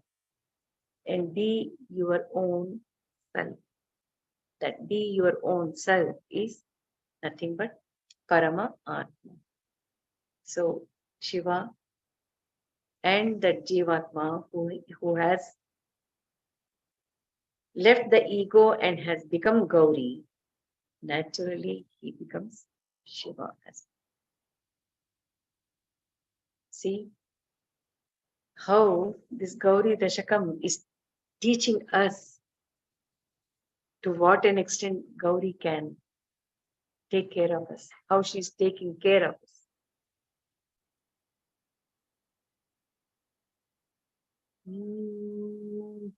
and be your own self. That be your own self is nothing but Parama Atma. So Shiva and that Jivatma who has left the ego and has become Gauri, naturally he becomes Shiva as well. See how this Gauri Dashakam is teaching us to what an extent Gauri can take care of us, how she's taking care of us. Mm.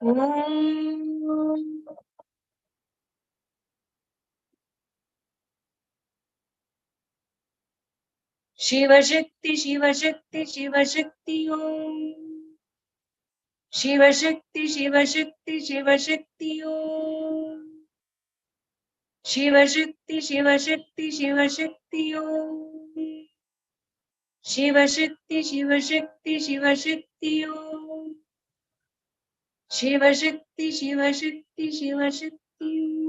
Mm. Shiva Shakti, Shiva Shakti, Shiva Shakti Om. Shiva Shakti, Shiva Shakti, Shiva Shakti Om. Shiva Shakti, Shiva Shakti, Shiva Shakti Om. Shiva Shakti, Shiva Shakti, Shiva Shakti Om. Shiva Shakti, Shiva Shakti, Shiva Shakti Om.